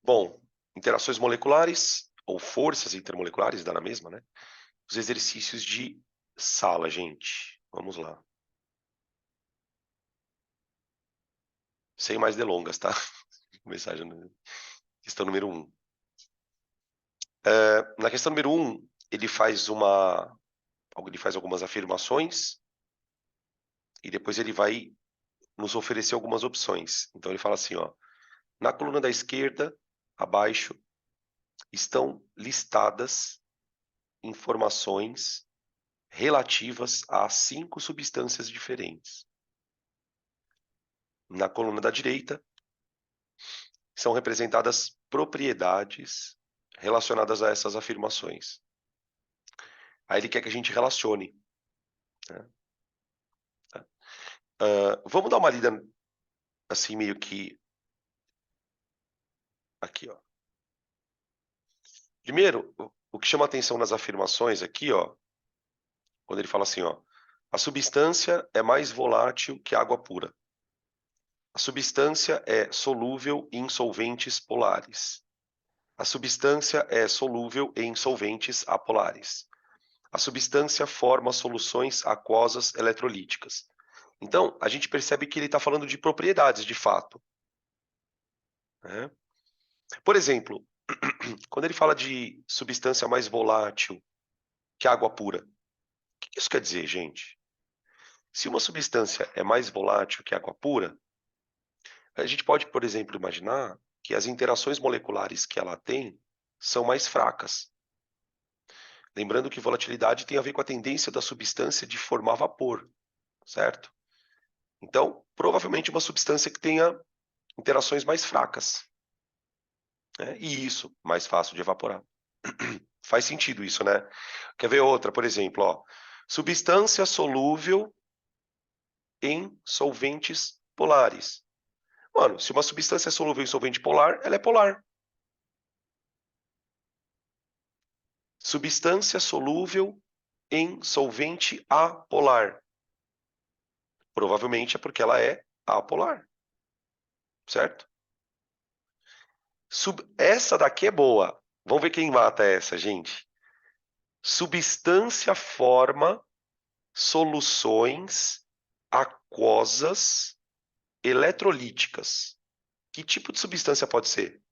Bom, interações moleculares ou forças intermoleculares, dá na mesma, né? Os exercícios de sala, gente. Vamos lá. Sem mais delongas, tá? Começar já na questão número 1. Na questão número 1, ele faz algumas afirmações e depois ele vai nos oferecer algumas opções. Então ele fala assim, ó, na coluna da esquerda, abaixo, estão listadas informações relativas a 5 substâncias diferentes. Na coluna da direita, são representadas propriedades relacionadas a essas afirmações. Aí ele quer que a gente relacione. Né? Vamos dar uma lida assim meio que aqui, ó. Primeiro, o que chama atenção nas afirmações aqui, ó, quando ele fala assim, ó, a substância é mais volátil que água pura. A substância é solúvel em solventes polares. A substância é solúvel em solventes apolares. A substância forma soluções aquosas eletrolíticas. Então, a gente percebe que ele está falando de propriedades, de fato. Né? Por exemplo, quando ele fala de substância mais volátil que água pura, o que isso quer dizer, gente? Se uma substância é mais volátil que água pura, a gente pode, por exemplo, imaginar que as interações moleculares que ela tem são mais fracas. Lembrando que volatilidade tem a ver com a tendência da substância de formar vapor, certo? Então, provavelmente uma substância que tenha interações mais fracas. Né? E isso, mais fácil de evaporar. Faz sentido isso, né? Quer ver outra, por exemplo, ó, substância solúvel em solventes polares. Mano, se uma substância é solúvel em solvente polar, ela é polar. Substância solúvel em solvente apolar. Provavelmente é porque ela é apolar. Certo? Essa daqui é boa. Vamos ver quem mata essa, gente. Substância forma soluções aquosas eletrolíticas. Que tipo de substância pode ser?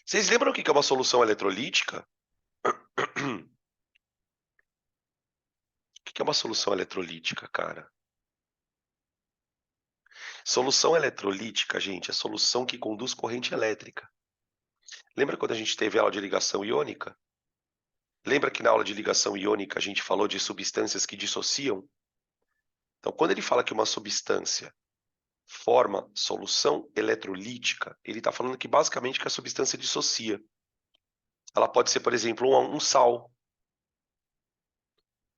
Vocês lembram o que é uma solução eletrolítica? O que é uma solução eletrolítica, cara? Solução eletrolítica, gente, é solução que conduz corrente elétrica. Lembra quando a gente teve aula de ligação iônica? Lembra que na aula de ligação iônica a gente falou de substâncias que dissociam? Então, quando ele fala que uma substância forma solução eletrolítica, ele está falando que basicamente que a substância dissocia. Ela pode ser, por exemplo, um sal.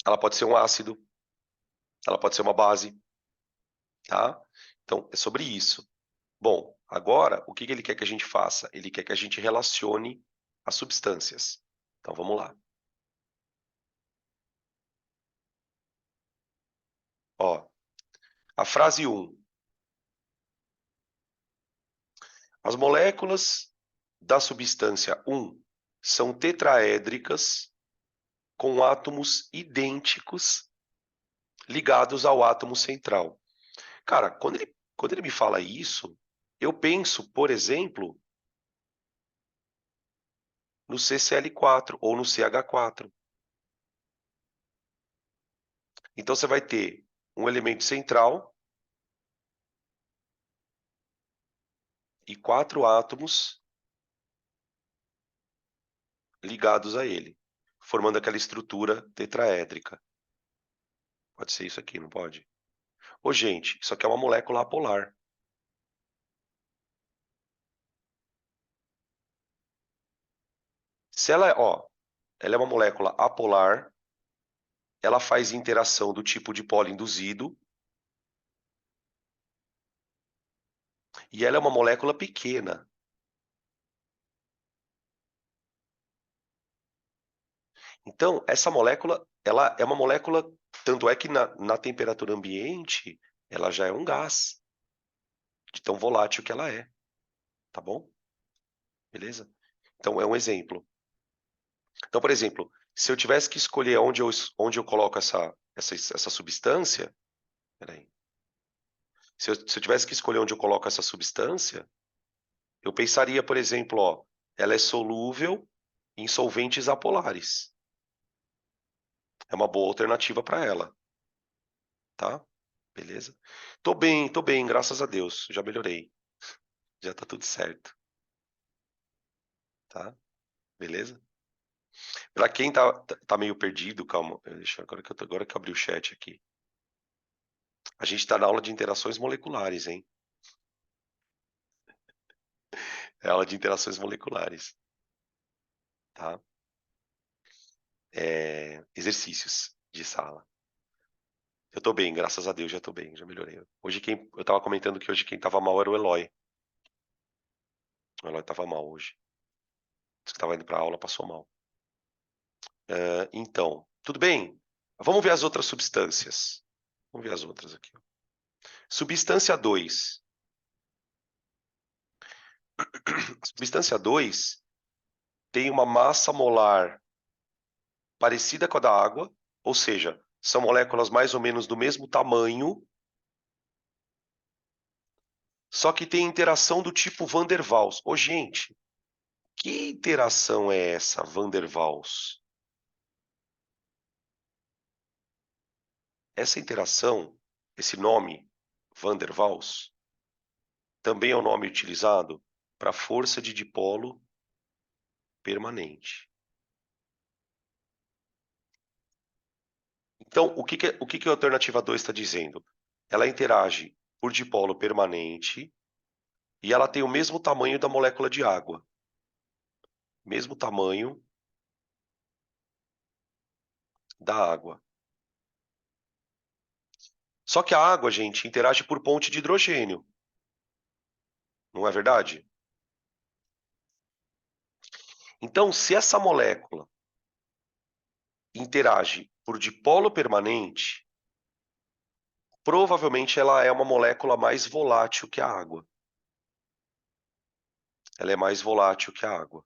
Ela pode ser um ácido. Ela pode ser uma base. Tá? Então, é sobre isso. Bom, agora, o que ele quer que a gente faça? Ele quer que a gente relacione as substâncias. Então, vamos lá. Ó, a frase 1. As moléculas da substância 1 são tetraédricas com átomos idênticos ligados ao átomo central. Cara, quando ele me fala isso, eu penso, por exemplo, no CCl4 ou no CH4. Então você vai ter um elemento central e 4 átomos ligados a ele, formando aquela estrutura tetraédrica. Pode ser isso aqui, não pode? Ô, gente, isso aqui é uma molécula apolar. Se ela, ó, ela é uma molécula apolar, ela faz interação do tipo de polo induzido, e ela é uma molécula pequena. Então, essa molécula, ela é uma molécula, tanto é que na temperatura ambiente, ela já é um gás, de tão volátil que ela é, tá bom? Beleza? Então, é um exemplo. Então, por exemplo, se eu tivesse que escolher onde eu coloco essa substância, peraí. Se eu tivesse que escolher onde eu coloco essa substância, eu pensaria, por exemplo, ó, ela é solúvel em solventes apolares. É uma boa alternativa para ela, tá? Beleza? Tô bem, graças a Deus. Já melhorei. Já tá tudo certo, tá? Beleza? Para quem tá meio perdido, calma, deixa agora que eu abri o chat aqui. A gente tá na aula de interações moleculares, hein? É aula de interações moleculares, tá? Exercícios de sala. Eu tô bem, graças a Deus, já tô bem, já melhorei. Hoje eu tava comentando que hoje quem tava mal era o Eloy. O Eloy tava mal hoje. Diz que tava indo pra aula, passou mal. Então, tudo bem? Vamos ver as outras substâncias. Vamos ver as outras aqui. Substância 2. A substância 2 tem uma massa molar parecida com a da água, ou seja, são moléculas mais ou menos do mesmo tamanho, só que tem interação do tipo Van der Waals. Ô, gente, que interação é essa, Van der Waals? Essa interação, esse nome, Van der Waals, também é o nome utilizado para força de dipolo permanente. Então, o que a alternativa 2 está dizendo? Ela interage por dipolo permanente e ela tem o mesmo tamanho da molécula de água. Mesmo tamanho da água. Só que a água, gente, interage por ponte de hidrogênio. Não é verdade? Então, se essa molécula interage por dipolo permanente, provavelmente ela é uma molécula mais volátil que a água. Ela é mais volátil que a água.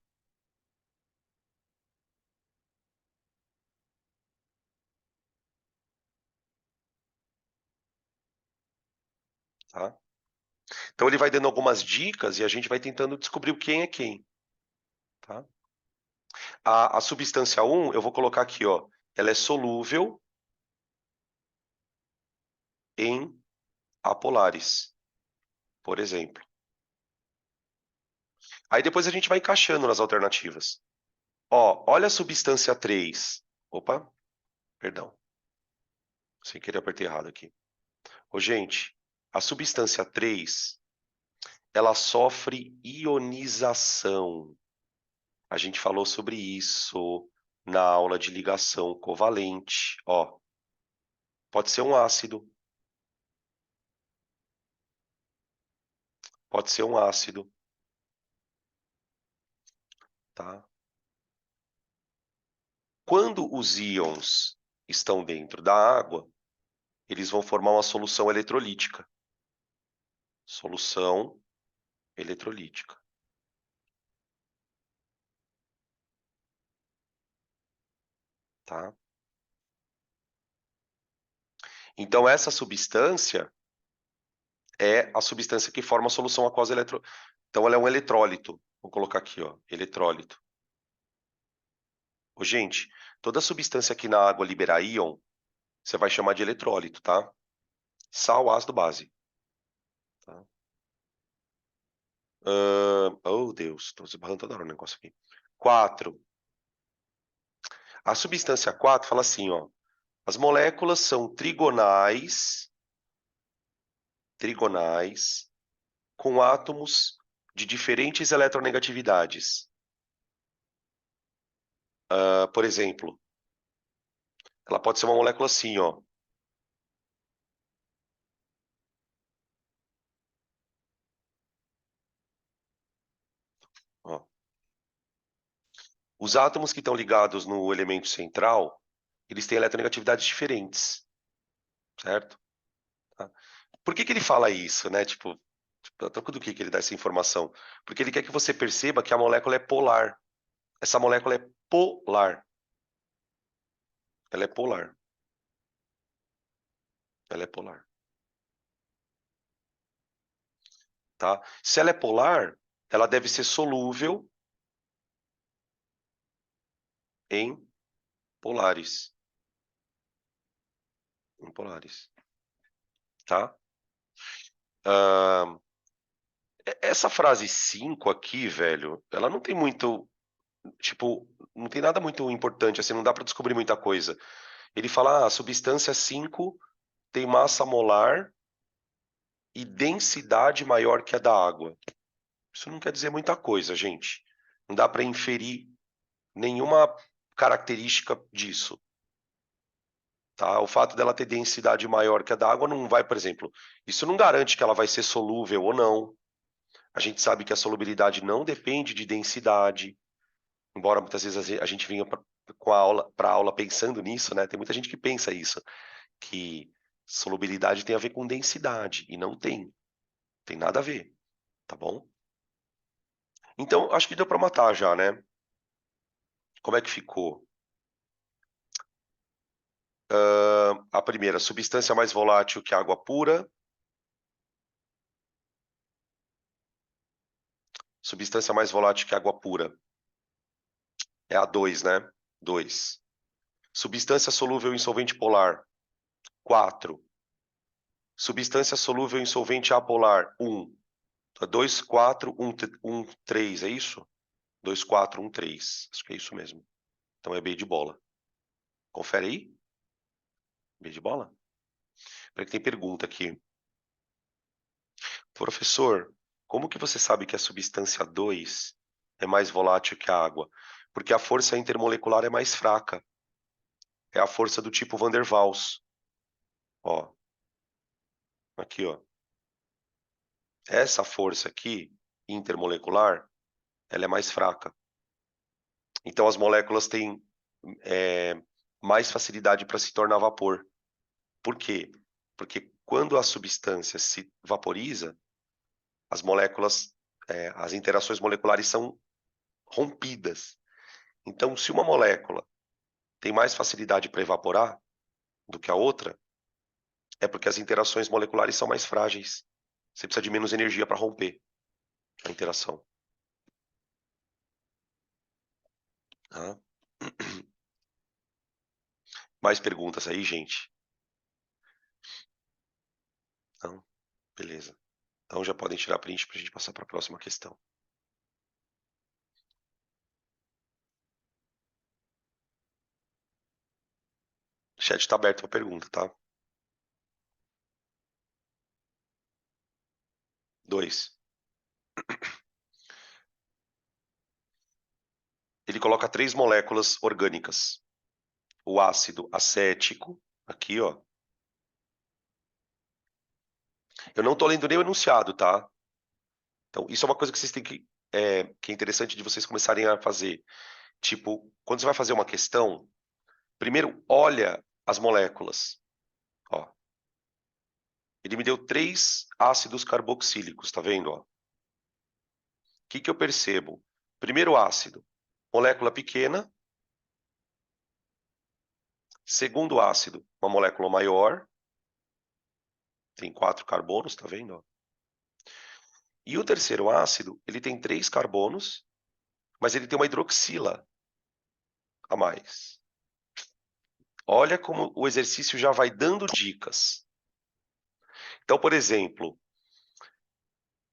Tá? Então ele vai dando algumas dicas e a gente vai tentando descobrir quem é quem. Tá? A substância 1, eu vou colocar aqui, ó, ela é solúvel em apolares, por exemplo. Aí depois a gente vai encaixando nas alternativas. Ó, olha a substância 3. Opa, perdão. Sem querer apertei errado aqui. Ô, gente, a substância 3, ela sofre ionização. A gente falou sobre isso na aula de ligação covalente. Ó, pode ser um ácido. Pode ser um ácido, tá? Quando os íons estão dentro da água, eles vão formar uma solução eletrolítica. Solução eletrolítica, tá? Então, essa substância é a substância que forma a solução aquosa eletro... Então, ela é um eletrólito. Vou colocar aqui, ó, eletrólito. Ô, gente, toda substância que na água libera íon, você vai chamar de eletrólito, tá? Sal, ácido, base. Tá? Oh, Deus, estou esbarrando toda hora o negócio aqui. 4. A substância 4 fala assim, ó. As moléculas são trigonais, com átomos de diferentes eletronegatividades. Por exemplo, ela pode ser uma molécula assim, ó. Ó. Os átomos que estão ligados no elemento central, eles têm eletronegatividades diferentes, certo? Tá? Por que que ele fala isso, né? Tipo, a troco do que ele dá essa informação? Porque ele quer que você perceba que a molécula é polar. Essa molécula é polar. Ela é polar. Ela é polar, tá? Se ela é polar, ela deve ser solúvel em polares. Em polares, tá? Ah, essa frase 5 aqui, velho, ela não tem muito, tipo, não tem nada muito importante, assim, não dá para descobrir muita coisa. Ele fala, a substância 5 tem massa molar e densidade maior que a da água. Isso não quer dizer muita coisa, gente. Não dá para inferir nenhuma característica disso, tá? O fato dela ter densidade maior que a da água não vai, por exemplo, isso não garante que ela vai ser solúvel ou não. A gente sabe que a solubilidade não depende de densidade, embora muitas vezes a gente vinha com a aula para aula pensando nisso, né? Tem muita gente que pensa isso, que solubilidade tem a ver com densidade e não tem, tem nada a ver, tá bom? Então, acho que deu para matar já, né? Como é que ficou? A primeira, substância mais volátil que água pura. Substância mais volátil que água pura. É a 2, né? 2. Substância solúvel em solvente polar. 4. Substância solúvel em solvente apolar. 1. 2, 4, 1, 3, é isso? 2, 4, 1, 3. Acho que é isso mesmo. Então é B de bola. Confere aí. B de bola? Peraí que tem pergunta aqui. Professor, como que você sabe que a substância 2 é mais volátil que a água? Porque a força intermolecular é mais fraca. É a força do tipo Van der Waals. Ó, aqui, ó. Essa força aqui, intermolecular, ela é mais fraca. Então as moléculas têm mais facilidade para se tornar vapor. Por quê? Porque quando a substância se vaporiza, as moléculas, as interações moleculares são rompidas. Então, se uma molécula tem mais facilidade para evaporar do que a outra, é porque as interações moleculares são mais frágeis. Você precisa de menos energia para romper a interação. Tá? Mais perguntas aí, gente? Não? Beleza. Então já podem tirar print para a gente passar para a próxima questão. O chat está aberto para pergunta, tá? 2. Ele coloca 3 moléculas orgânicas. O ácido acético, aqui, ó. Eu não estou lendo nem o enunciado, tá? Então, isso é uma coisa que vocês têm que é interessante de vocês começarem a fazer. Tipo, quando você vai fazer uma questão, primeiro olha as moléculas. Ó, ele me deu 3 ácidos carboxílicos, tá vendo? Ó? O que que eu percebo? Primeiro ácido, molécula pequena. Segundo ácido, uma molécula maior. Tem 4 carbonos, tá vendo? Ó? E o terceiro ácido, ele tem 3 carbonos, mas ele tem uma hidroxila a mais. Olha como o exercício já vai dando dicas. Então, por exemplo,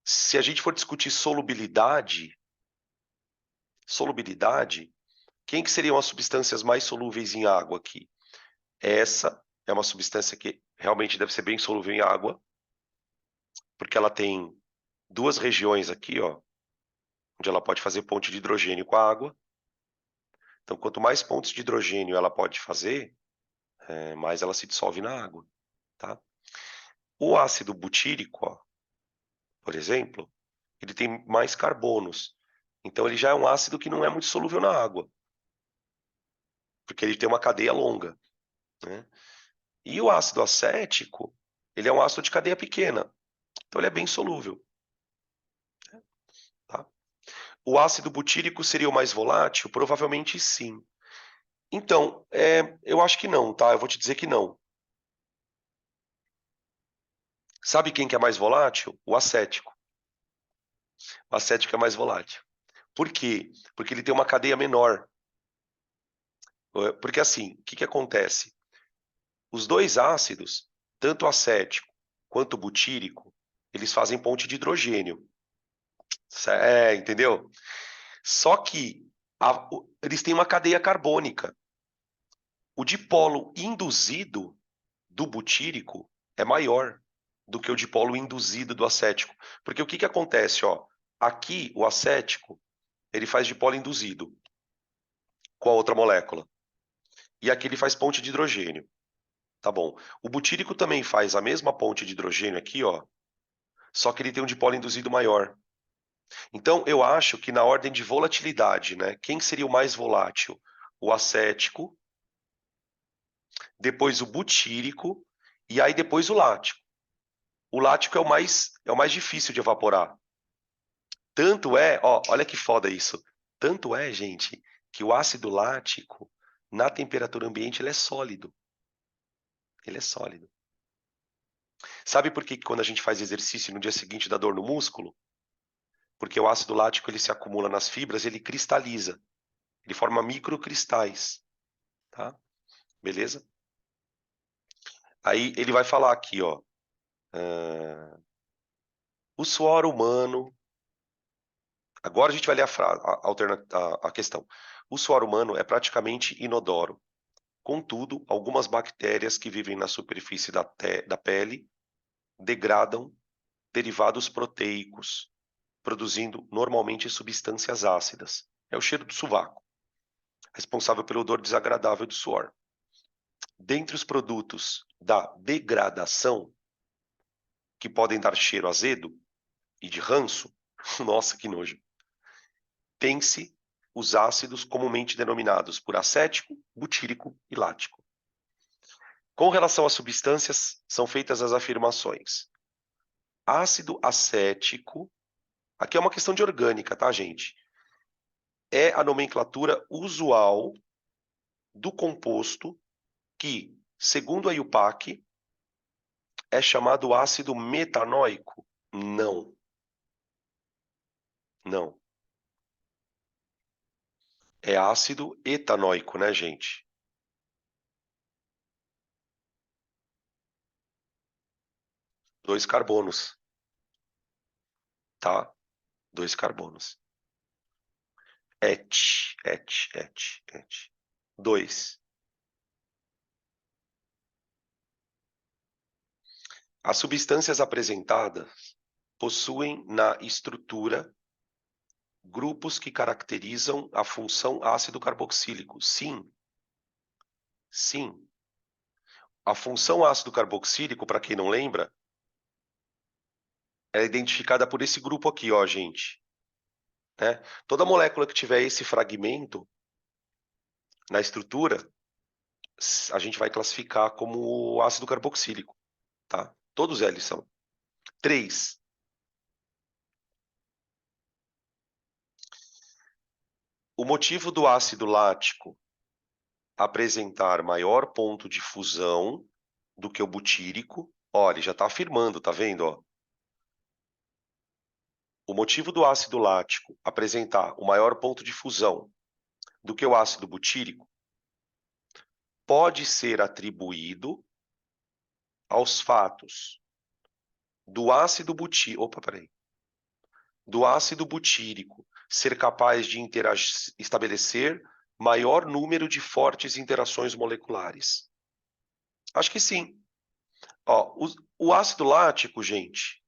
se a gente for discutir solubilidade, quem que seriam as substâncias mais solúveis em água aqui? Essa é uma substância que realmente deve ser bem solúvel em água, porque ela tem 2 regiões aqui, ó, onde ela pode fazer ponte de hidrogênio com a água. Então, quanto mais pontos de hidrogênio ela pode fazer, mais ela se dissolve na água, tá? O ácido butírico, ó, por exemplo, ele tem mais carbonos. Então, ele já é um ácido que não é muito solúvel na água, porque ele tem uma cadeia longa, né? E o ácido acético, Ele é um ácido de cadeia pequena, então ele é bem solúvel. Tá? O ácido butírico seria o mais volátil? Provavelmente sim. Então, eu acho que não, tá? Eu vou te dizer que não. Sabe quem que é mais volátil? O acético. O acético é mais volátil. Por quê? Porque ele tem uma cadeia menor. Porque assim, o que que acontece? Os dois ácidos, tanto o acético quanto o butírico, eles fazem ponte de hidrogênio. Entendeu? Só que eles têm uma cadeia carbônica. O dipolo induzido do butírico é maior do que o dipolo induzido do acético. Porque o que que acontece, ó? Aqui o acético, ele faz dipolo induzido com a outra molécula. E aqui ele faz ponte de hidrogênio. Tá bom. O butírico também faz a mesma ponte de hidrogênio aqui, ó, só que ele tem um dipolo induzido maior. Então, eu acho que na ordem de volatilidade, né, quem seria o mais volátil? O acético, depois o butírico e aí depois o lático. O lático é o mais difícil de evaporar. Tanto é, ó, olha que foda isso. Tanto é, gente, que o ácido lático, na temperatura ambiente, ele é sólido. Ele é sólido. Sabe por que quando a gente faz exercício no dia seguinte dá dor no músculo? Porque o ácido lático ele se acumula nas fibras, ele cristaliza, ele forma microcristais, tá? Beleza? Aí ele vai falar aqui, ó, o suor humano. Agora a gente vai ler a questão. O suor humano é praticamente inodoro. Contudo, algumas bactérias que vivem na superfície da pele degradam derivados proteicos, produzindo normalmente substâncias ácidas. É o cheiro do sovaco, responsável pelo odor desagradável do suor. Dentre os produtos da degradação, que podem dar cheiro azedo e de ranço, nossa, que nojo, tem-se os ácidos comumente denominados por acético, butírico e lático. Com relação às substâncias, são feitas as afirmações. Ácido acético, aqui é uma questão de orgânica, tá, gente? É a nomenclatura usual do composto que, segundo a IUPAC, é chamado ácido metanoico? Não. Não. É ácido etanoico, né, gente? Dois carbonos, tá? Dois carbonos. Et. Dois. As substâncias apresentadas possuem na estrutura grupos que caracterizam a função ácido carboxílico. Sim, sim. A função ácido carboxílico, para quem não lembra, é identificada por esse grupo aqui, ó, gente. Né? Toda molécula que tiver esse fragmento na estrutura, a gente vai classificar como ácido carboxílico, tá? Todos eles são. 3. O motivo do ácido lático apresentar maior ponto de fusão do que o butírico, ó, ele já está afirmando, tá vendo? Ó? O motivo do ácido lático apresentar o maior ponto de fusão do que o ácido butírico pode ser atribuído aos fatos do ácido butírico ser capaz de estabelecer maior número de fortes interações moleculares. Acho que sim. Ó, o ácido lático, gente,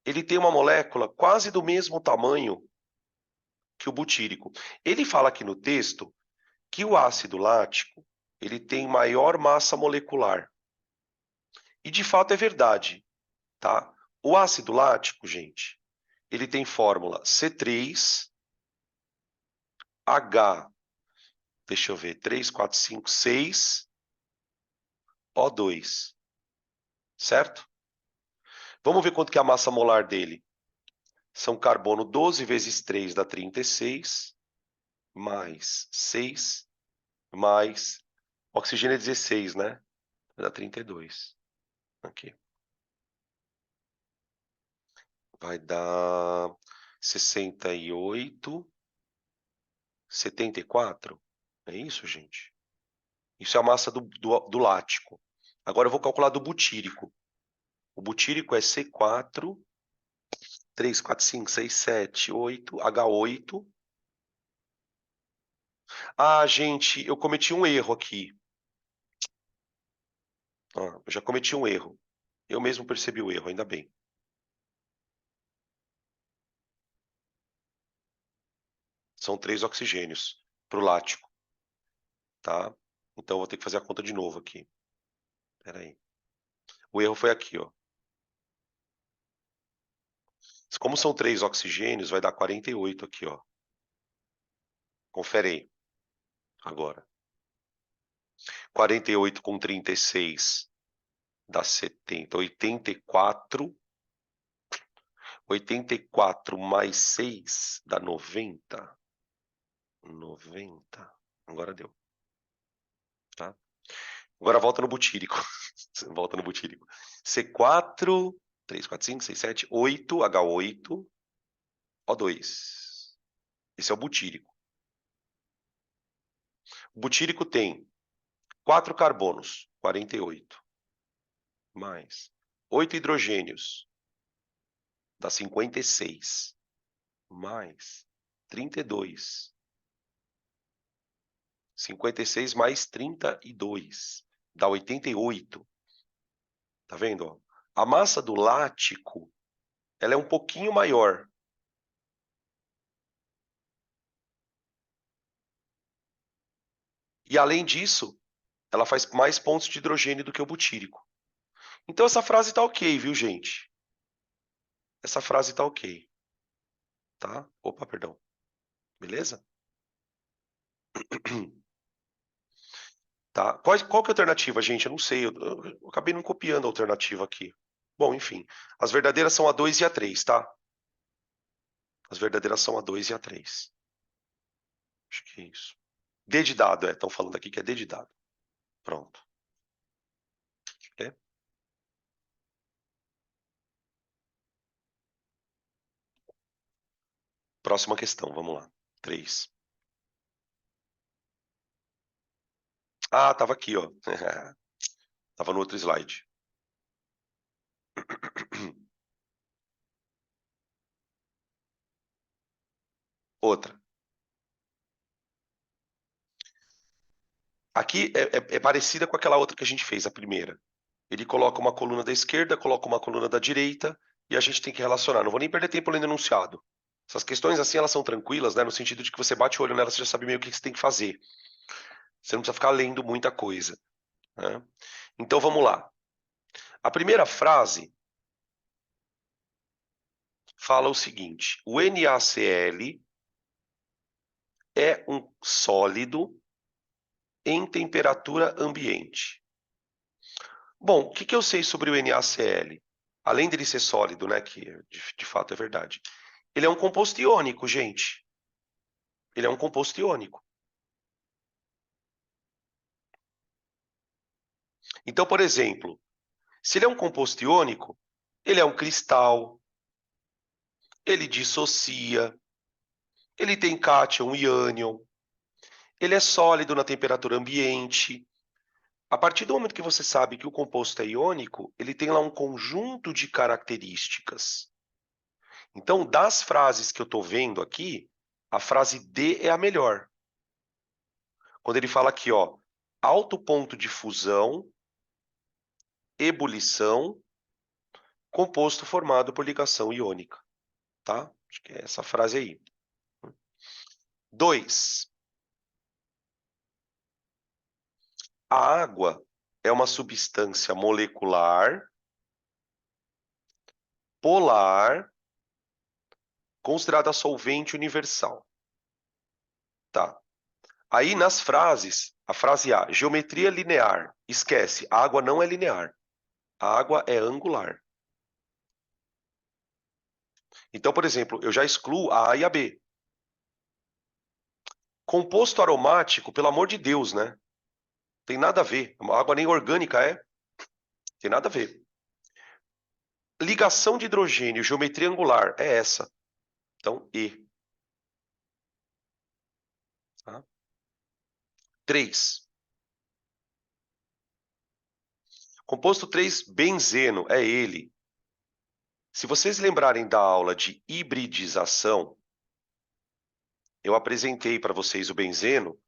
ele tem uma molécula quase do mesmo tamanho que o butírico. Ele fala aqui no texto que o ácido lático ele tem maior massa molecular. E de fato é verdade, tá? O ácido lático, gente, ele tem fórmula C3H, deixa eu ver, 3, 4, 5, 6, O2. certo? Vamos ver quanto que é a massa molar dele. São carbono 12 vezes 3 dá 36, mais 6, mais oxigênio é 16, né? Dá 32. Aqui. Vai dar 68, 74. É isso, gente? Isso é a massa do lático. Agora eu vou calcular do butírico. O butírico é C4, 3, 4, 5, 6, 7, 8, H8. Ah, gente, eu cometi um erro aqui. Ah, eu já cometi um erro. Eu mesmo percebi o erro, ainda bem. São 3 oxigênios para o lático, tá? Então eu vou ter que fazer a conta de novo aqui. Espera aí. O erro foi aqui, ó. Como são 3 oxigênios, vai dar 48 aqui, ó. Confere aí, agora. 48 com 36 dá 70. 84. 84 mais 6 dá 90. 90. Agora deu, tá? Agora volta no butírico. Volta no butírico. C4, 3, 4, 5, 6, 7, 8, H8, O2. Esse é o butírico. O butírico tem 4 carbonos, 48, mais 8 hidrogênios, dá 56, mais 32. 56 mais 32, dá 88. Tá vendo? Ó? A massa do lático, ela é um pouquinho maior. E além disso, ela faz mais pontos de hidrogênio do que o butírico. Então essa frase tá ok, viu, gente? Essa frase tá ok. Tá? Opa, perdão. Beleza? Tá? Qual que é a alternativa, gente? Eu não sei. Eu acabei não copiando a alternativa aqui. Bom, enfim. As verdadeiras são a 2 e a 3, tá? As verdadeiras são a 2 e a 3. Acho que é isso. D de dado, estão falando aqui que é D de dado. Pronto. É? Próxima questão, vamos lá. 3. Ah, tava aqui, ó. Tava no outro slide. Outra. Aqui é parecida com aquela outra que a gente fez, a primeira. Ele coloca uma coluna da esquerda, coloca uma coluna da direita, e a gente tem que relacionar. Não vou nem perder tempo lendo enunciado. Essas questões assim, elas são tranquilas, né? No sentido de que você bate o olho nela, você já sabe meio o que você tem que fazer. Você não precisa ficar lendo muita coisa, né? Então vamos lá. A primeira frase fala o seguinte: o NaCl é um sólido em temperatura ambiente. Bom, o que eu sei sobre o NaCl? Além dele ser sólido, né, que de fato é verdade. Ele é um composto iônico, gente. Ele é um composto iônico. Então, por exemplo, se ele é um composto iônico, ele é um cristal, ele dissocia, ele tem cátion e ânion, ele é sólido na temperatura ambiente. A partir do momento que você sabe que o composto é iônico, ele tem lá um conjunto de características. Então, das frases que eu estou vendo aqui, a frase D é a melhor. Quando ele fala aqui, ó, alto ponto de fusão, ebulição, composto formado por ligação iônica. Tá? Acho que é essa frase aí. 2. A água é uma substância molecular, polar, considerada solvente universal. Tá. Aí nas frases, a frase A, geometria linear. Esquece, a água não é linear. A água é angular. Então, por exemplo, eu já excluo a A e a B. Composto aromático, pelo amor de Deus, né? Tem nada a ver. A água nem orgânica é. Tem nada a ver. Ligação de hidrogênio, geometria angular, é essa. Então, E. Tá? 3. Composto 3, benzeno, é ele. Se vocês lembrarem da aula de hibridização, eu apresentei para vocês o benzeno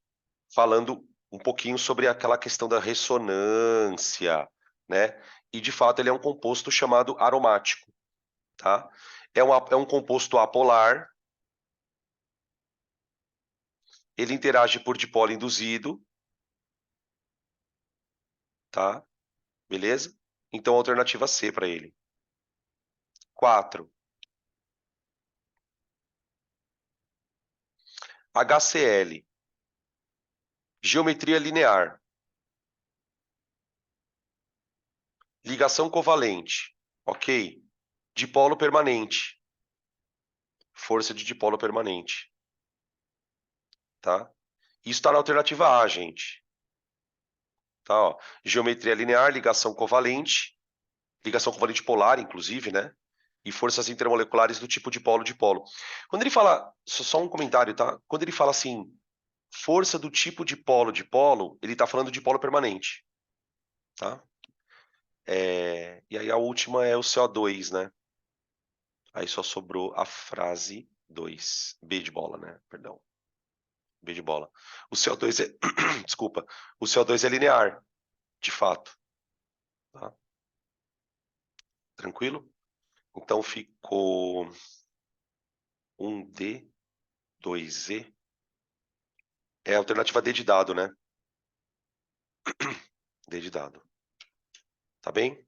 falando um pouquinho sobre aquela questão da ressonância, né? E de fato ele é um composto chamado aromático, tá? É um composto apolar, ele interage por dipolo induzido, tá? Beleza? Então alternativa C para ele. 4. HCl, geometria linear, ligação covalente, ok? Dipolo permanente, força de dipolo permanente, tá? Isso está na alternativa A, gente. Tá, ó. Geometria linear, ligação covalente polar, inclusive, né? E forças intermoleculares do tipo dipolo-dipolo. Quando ele fala, só um comentário, tá? Quando ele fala assim, força do tipo dipolo-dipolo, ele está falando de polo permanente, tá? E aí a última é o CO2, né? Aí só sobrou a frase 2. B de bola, né? Perdão. B de bola. O CO2 é... Desculpa. O CO2 é linear, de fato. Tá? Tranquilo? Então ficou 1D, 2E. É a alternativa D de dado, né? D de dado. Tá bem?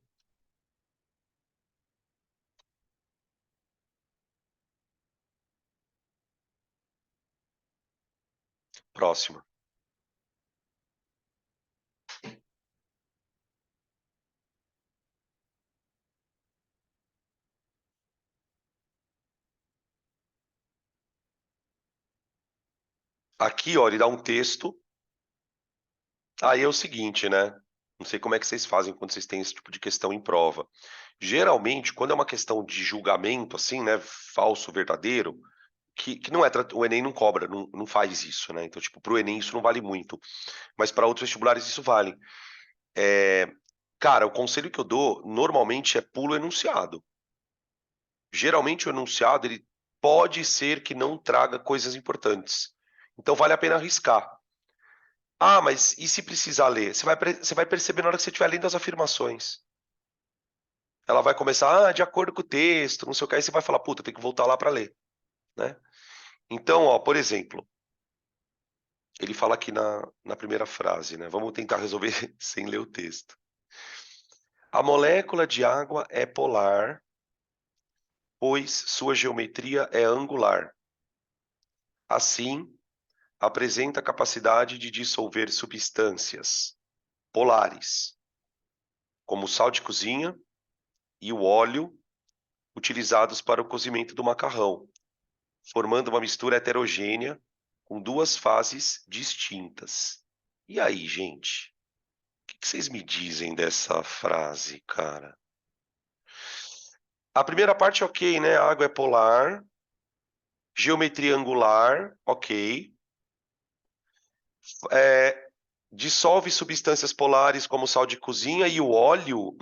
Próxima. Aqui, ó, ele dá um texto. Aí é o seguinte, né? Não sei como é que vocês fazem quando vocês têm esse tipo de questão em prova. Geralmente, quando é uma questão de julgamento, assim, né? Falso, verdadeiro, que não é. O Enem não cobra, não faz isso, né? Então, tipo, pro Enem isso não vale muito. Mas para outros vestibulares isso vale. Cara, o conselho que eu dou normalmente é pula o enunciado. Geralmente o enunciado ele pode ser que não traga coisas importantes. Então vale a pena arriscar. Ah, mas e se precisar ler? Você vai perceber na hora que você estiver lendo as afirmações. Ela vai começar, de acordo com o texto, não sei o que, aí você vai falar, puta, tem que voltar lá para ler, né? Então, ó, por exemplo, ele fala aqui na primeira frase, né? Vamos tentar resolver sem ler o texto. A molécula de água é polar, pois sua geometria é angular. Assim, apresenta a capacidade de dissolver substâncias polares, como o sal de cozinha e o óleo utilizados para o cozimento do macarrão, formando uma mistura heterogênea com duas fases distintas. E aí, gente? O que vocês me dizem dessa frase, cara? A primeira parte, ok, né? A água é polar, geometria angular, ok. Dissolve substâncias polares como sal de cozinha e o óleo.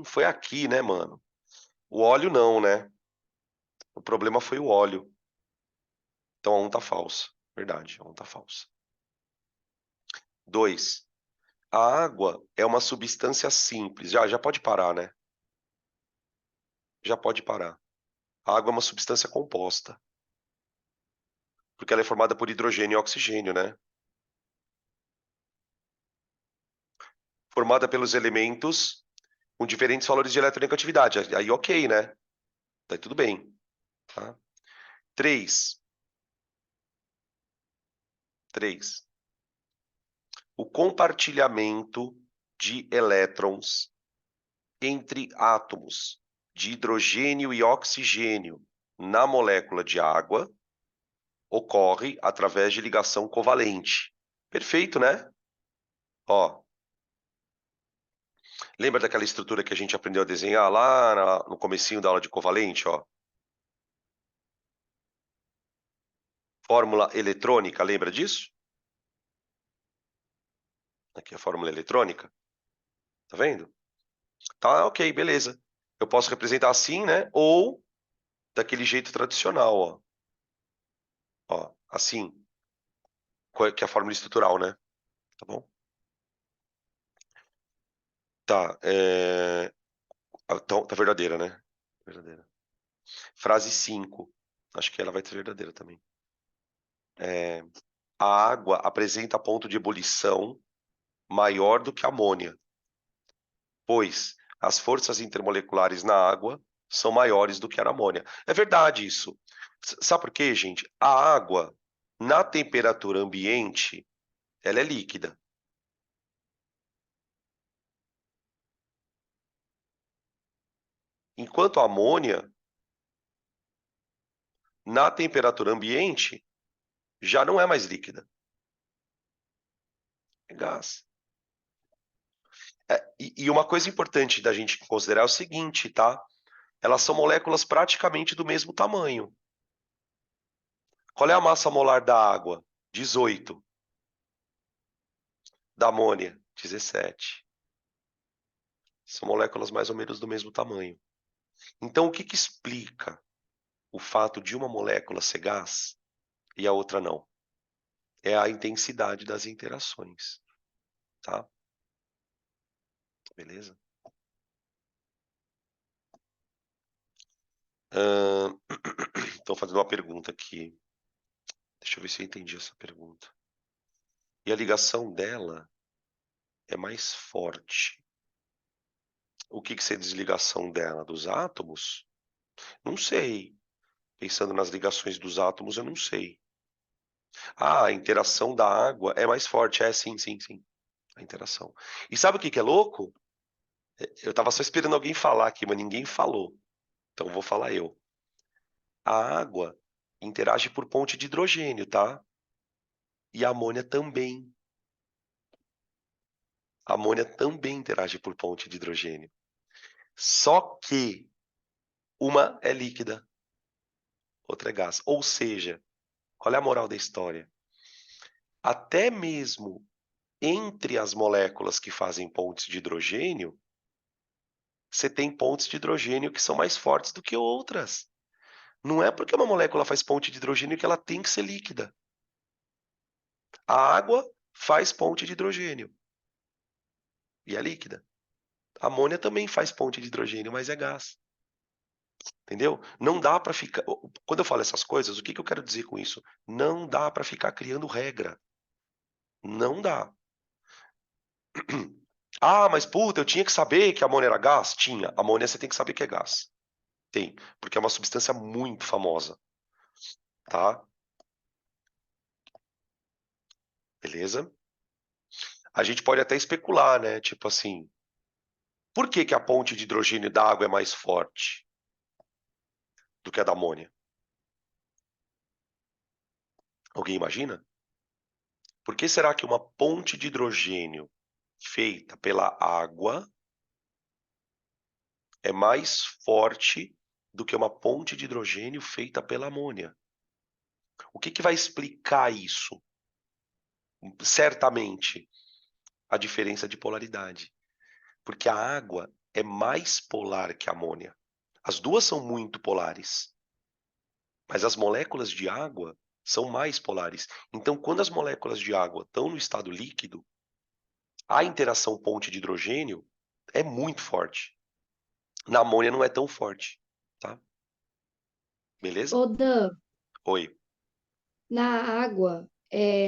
Foi aqui, né, mano? O óleo não, né? O problema foi o óleo. Então a 1 tá falsa. Verdade, a 1 tá falsa. 2. A água é uma substância simples. Já pode parar, né? Já pode parar. A água é uma substância composta, porque ela é formada por hidrogênio e oxigênio, né? Formada pelos elementos com diferentes valores de eletronegatividade. Aí ok, né? Tá tudo bem. Tá? 3. 3. O compartilhamento de elétrons entre átomos de hidrogênio e oxigênio na molécula de água ocorre através de ligação covalente. Perfeito, né? Ó, lembra daquela estrutura que a gente aprendeu a desenhar lá no comecinho da aula de covalente, ó? Fórmula eletrônica, lembra disso? Aqui é a fórmula eletrônica. Tá vendo? Tá, ok, beleza. Eu posso representar assim, né? Ou daquele jeito tradicional, ó. Ó, assim, que é a fórmula estrutural, né? Tá bom? Tá, então, tá verdadeira, né? Verdadeira. Frase 5. Acho que ela vai ser verdadeira também. A água apresenta ponto de ebulição maior do que a amônia, pois as forças intermoleculares na água são maiores do que a na amônia. É verdade isso. Sabe por quê, gente? A água, na temperatura ambiente, ela é líquida. Enquanto a amônia, na temperatura ambiente, já não é mais líquida. É gás. E uma coisa importante da gente considerar é o seguinte, tá? Elas são moléculas praticamente do mesmo tamanho. Qual é a massa molar da água? 18. Da amônia? 17. São moléculas mais ou menos do mesmo tamanho. Então, o que explica o fato de uma molécula ser gás e a outra não? É a intensidade das interações, tá? Beleza? Estou fazendo uma pergunta aqui. Deixa eu ver se eu entendi essa pergunta. E a ligação dela é mais forte. O que seria a desligação dela? Dos átomos? Não sei. Pensando nas ligações dos átomos, eu não sei. Ah, a interação da água é mais forte. É, sim, sim, sim. A interação. E sabe o que é louco? Eu estava só esperando alguém falar aqui, mas ninguém falou. Então vou falar eu. A água interage por ponte de hidrogênio, tá? E a amônia também. A amônia também interage por ponte de hidrogênio. Só que uma é líquida, outra é gás. Ou seja, qual é a moral da história? Até mesmo entre as moléculas que fazem pontes de hidrogênio, você tem pontes de hidrogênio que são mais fortes do que outras. Não é porque uma molécula faz ponte de hidrogênio que ela tem que ser líquida. A água faz ponte de hidrogênio e é líquida. A amônia também faz ponte de hidrogênio, mas é gás. Entendeu? Não dá para ficar. Quando eu falo essas coisas, o que eu quero dizer com isso? Não dá para ficar criando regra. Não dá. Ah, mas puta, eu tinha que saber que a amônia era gás? Tinha. A amônia você tem que saber que é gás. Tem, porque é uma substância muito famosa, tá? Beleza? A gente pode até especular, né? Tipo assim, por que a ponte de hidrogênio da água é mais forte do que a da amônia? Alguém imagina? Por que será que uma ponte de hidrogênio feita pela água é mais forte do que uma ponte de hidrogênio feita pela amônia? O que vai explicar isso? Certamente, a diferença de polaridade. Porque a água é mais polar que a amônia. As duas são muito polares, mas as moléculas de água são mais polares. Então, quando as moléculas de água estão no estado líquido, a interação ponte de hidrogênio é muito forte. Na amônia não é tão forte, tá? Beleza? Ô, Dan, Oi. na água,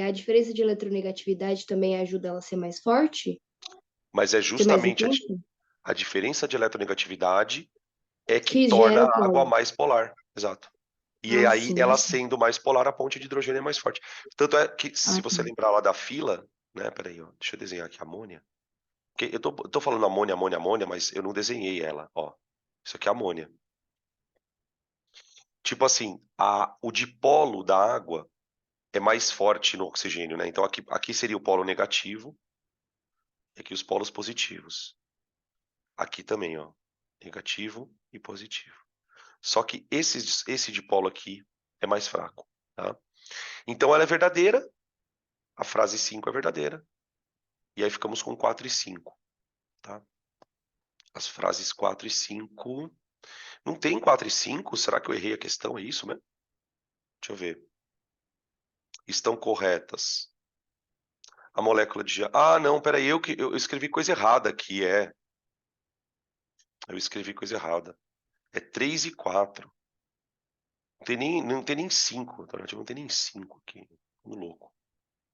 a diferença de eletronegatividade também ajuda ela a ser mais forte? Mas é Ser mais justamente intensa? a diferença de eletronegatividade é que Que torna gera o a água polo. mais polar. Exato. E Ah, aí, sim, ela sim. sendo mais polar, a ponte de hidrogênio é mais forte. Tanto é que, se Ah, você tá. lembrar lá da fila, né? Peraí, ó, deixa eu desenhar aqui a amônia. Porque eu tô falando amônia, amônia, amônia, mas eu não desenhei ela, ó. Isso aqui é amônia. Tipo assim, o dipolo da água é mais forte no oxigênio, né? Então aqui seria o polo negativo e aqui os polos positivos. Aqui também, ó, negativo e positivo. Só que esse dipolo aqui é mais fraco, tá? Então ela é verdadeira, a frase 5 é verdadeira, e aí ficamos com 4 e 5, tá? As frases 4 e 5... Não tem 4 e 5? Será que eu errei a questão? É isso mesmo? Deixa eu ver. Estão corretas. A molécula de... Ah, não, peraí, eu escrevi coisa errada aqui, Eu escrevi coisa errada. É 3 e 4. Não tem nem 5. Alternativa não tem nem 5 aqui. Muito louco.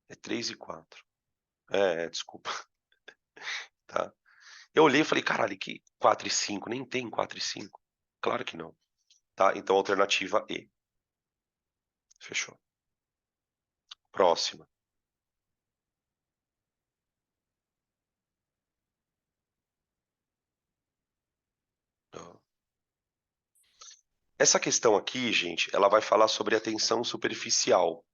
É 3 e 4. Desculpa. Tá? Eu olhei e falei, caralho, que 4 e 5? Nem tem 4 e 5. Claro que não. Tá? Então, alternativa E. Fechou. Próxima. Ó. Essa questão aqui, gente, ela vai falar sobre a tensão superficial.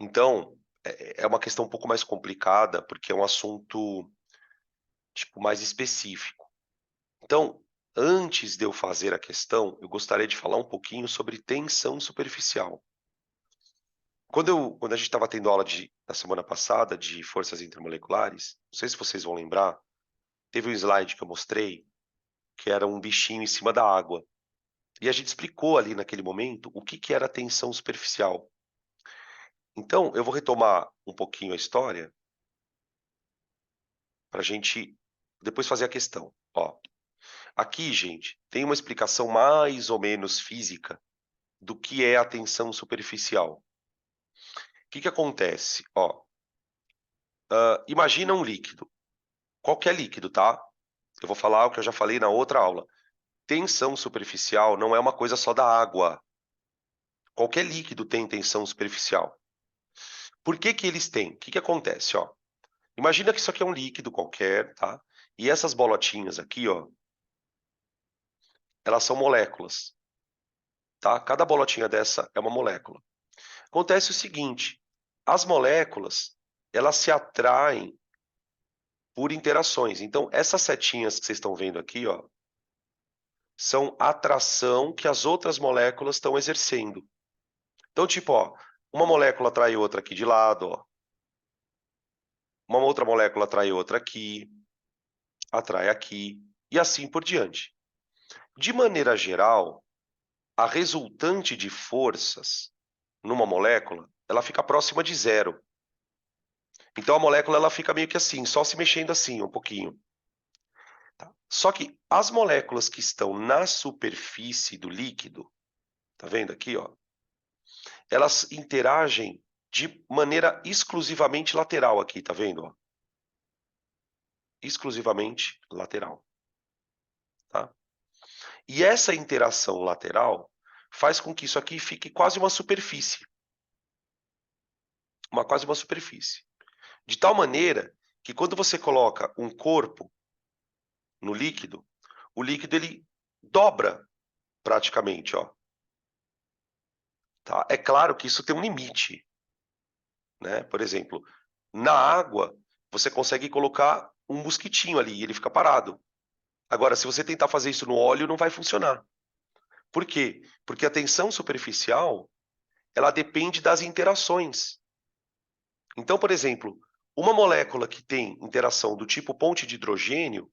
Então, é uma questão um pouco mais complicada, porque é um assunto, tipo, mais específico. Então, antes de eu fazer a questão, eu gostaria de falar um pouquinho sobre tensão superficial. Quando a gente estava tendo aula na semana passada de forças intermoleculares, não sei se vocês vão lembrar, teve um slide que eu mostrei, que era um bichinho em cima da água. E a gente explicou ali naquele momento o que era a tensão superficial. Então, eu vou retomar um pouquinho a história para a gente depois fazer a questão. Ó, aqui, gente, tem uma explicação mais ou menos física do que é a tensão superficial. O que acontece? Ó, imagina um líquido, qualquer líquido, tá? Eu vou falar o que eu já falei na outra aula. Tensão superficial não é uma coisa só da água. Qualquer líquido tem tensão superficial. Por que que eles têm? O que acontece? Ó, imagina que isso aqui é um líquido qualquer, tá? E essas bolotinhas aqui, ó, elas são moléculas, tá? Cada bolotinha dessa é uma molécula. Acontece o seguinte, as moléculas, elas se atraem por interações. Então, essas setinhas que vocês estão vendo aqui, ó, são atração que as outras moléculas estão exercendo. Então, tipo, ó, uma molécula atrai outra aqui de lado, ó. Uma outra molécula atrai outra aqui, atrai aqui, e assim por diante. De maneira geral, a resultante de forças numa molécula, ela fica próxima de zero. Então a molécula ela fica meio que assim, só se mexendo assim um pouquinho. Tá? Só que as moléculas que estão na superfície do líquido, tá vendo aqui, ó? Elas interagem de maneira exclusivamente lateral aqui, tá vendo? Ó? Exclusivamente lateral. Tá? E essa interação lateral faz com que isso aqui fique quase uma superfície. Quase uma superfície. De tal maneira que quando você coloca um corpo no líquido, o líquido ele dobra praticamente, ó. Tá? É claro que isso tem um limite, né? Por exemplo, na água você consegue colocar um mosquitinho ali e ele fica parado. Agora, se você tentar fazer isso no óleo, não vai funcionar. Por quê? Porque a tensão superficial ela depende das interações. Então, por exemplo, uma molécula que tem interação do tipo ponte de hidrogênio,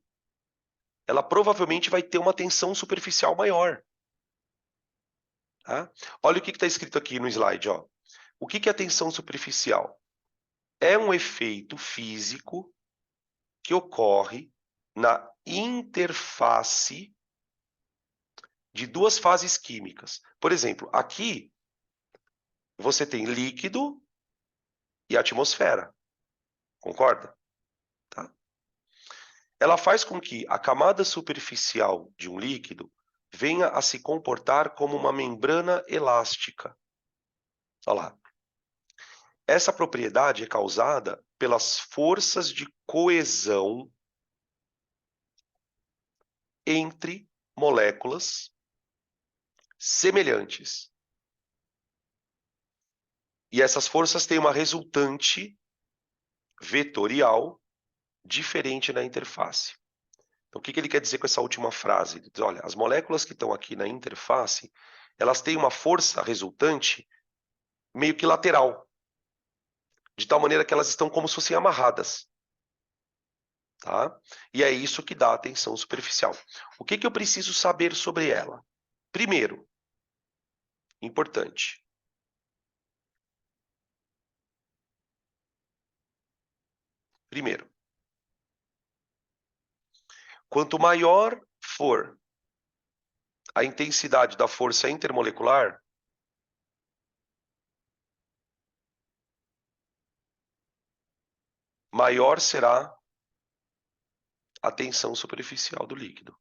ela provavelmente vai ter uma tensão superficial maior. Tá? Olha o que está escrito aqui no slide. Ó. O que é tensão superficial? É um efeito físico que ocorre na interface de duas fases químicas. Por exemplo, aqui você tem líquido e atmosfera. Concorda? Tá? Ela faz com que a camada superficial de um líquido venha a se comportar como uma membrana elástica. Olha lá. Essa propriedade é causada pelas forças de coesão entre moléculas semelhantes. E essas forças têm uma resultante vetorial diferente na interface. Então, o que ele quer dizer com essa última frase? Ele diz, olha, as moléculas que estão aqui na interface, elas têm uma força resultante meio que lateral, de tal maneira que elas estão como se fossem amarradas. Tá? E é isso que dá a tensão superficial. O que eu preciso saber sobre ela? Primeiro, importante. Primeiro, quanto maior for a intensidade da força intermolecular, maior será a tensão superficial do líquido.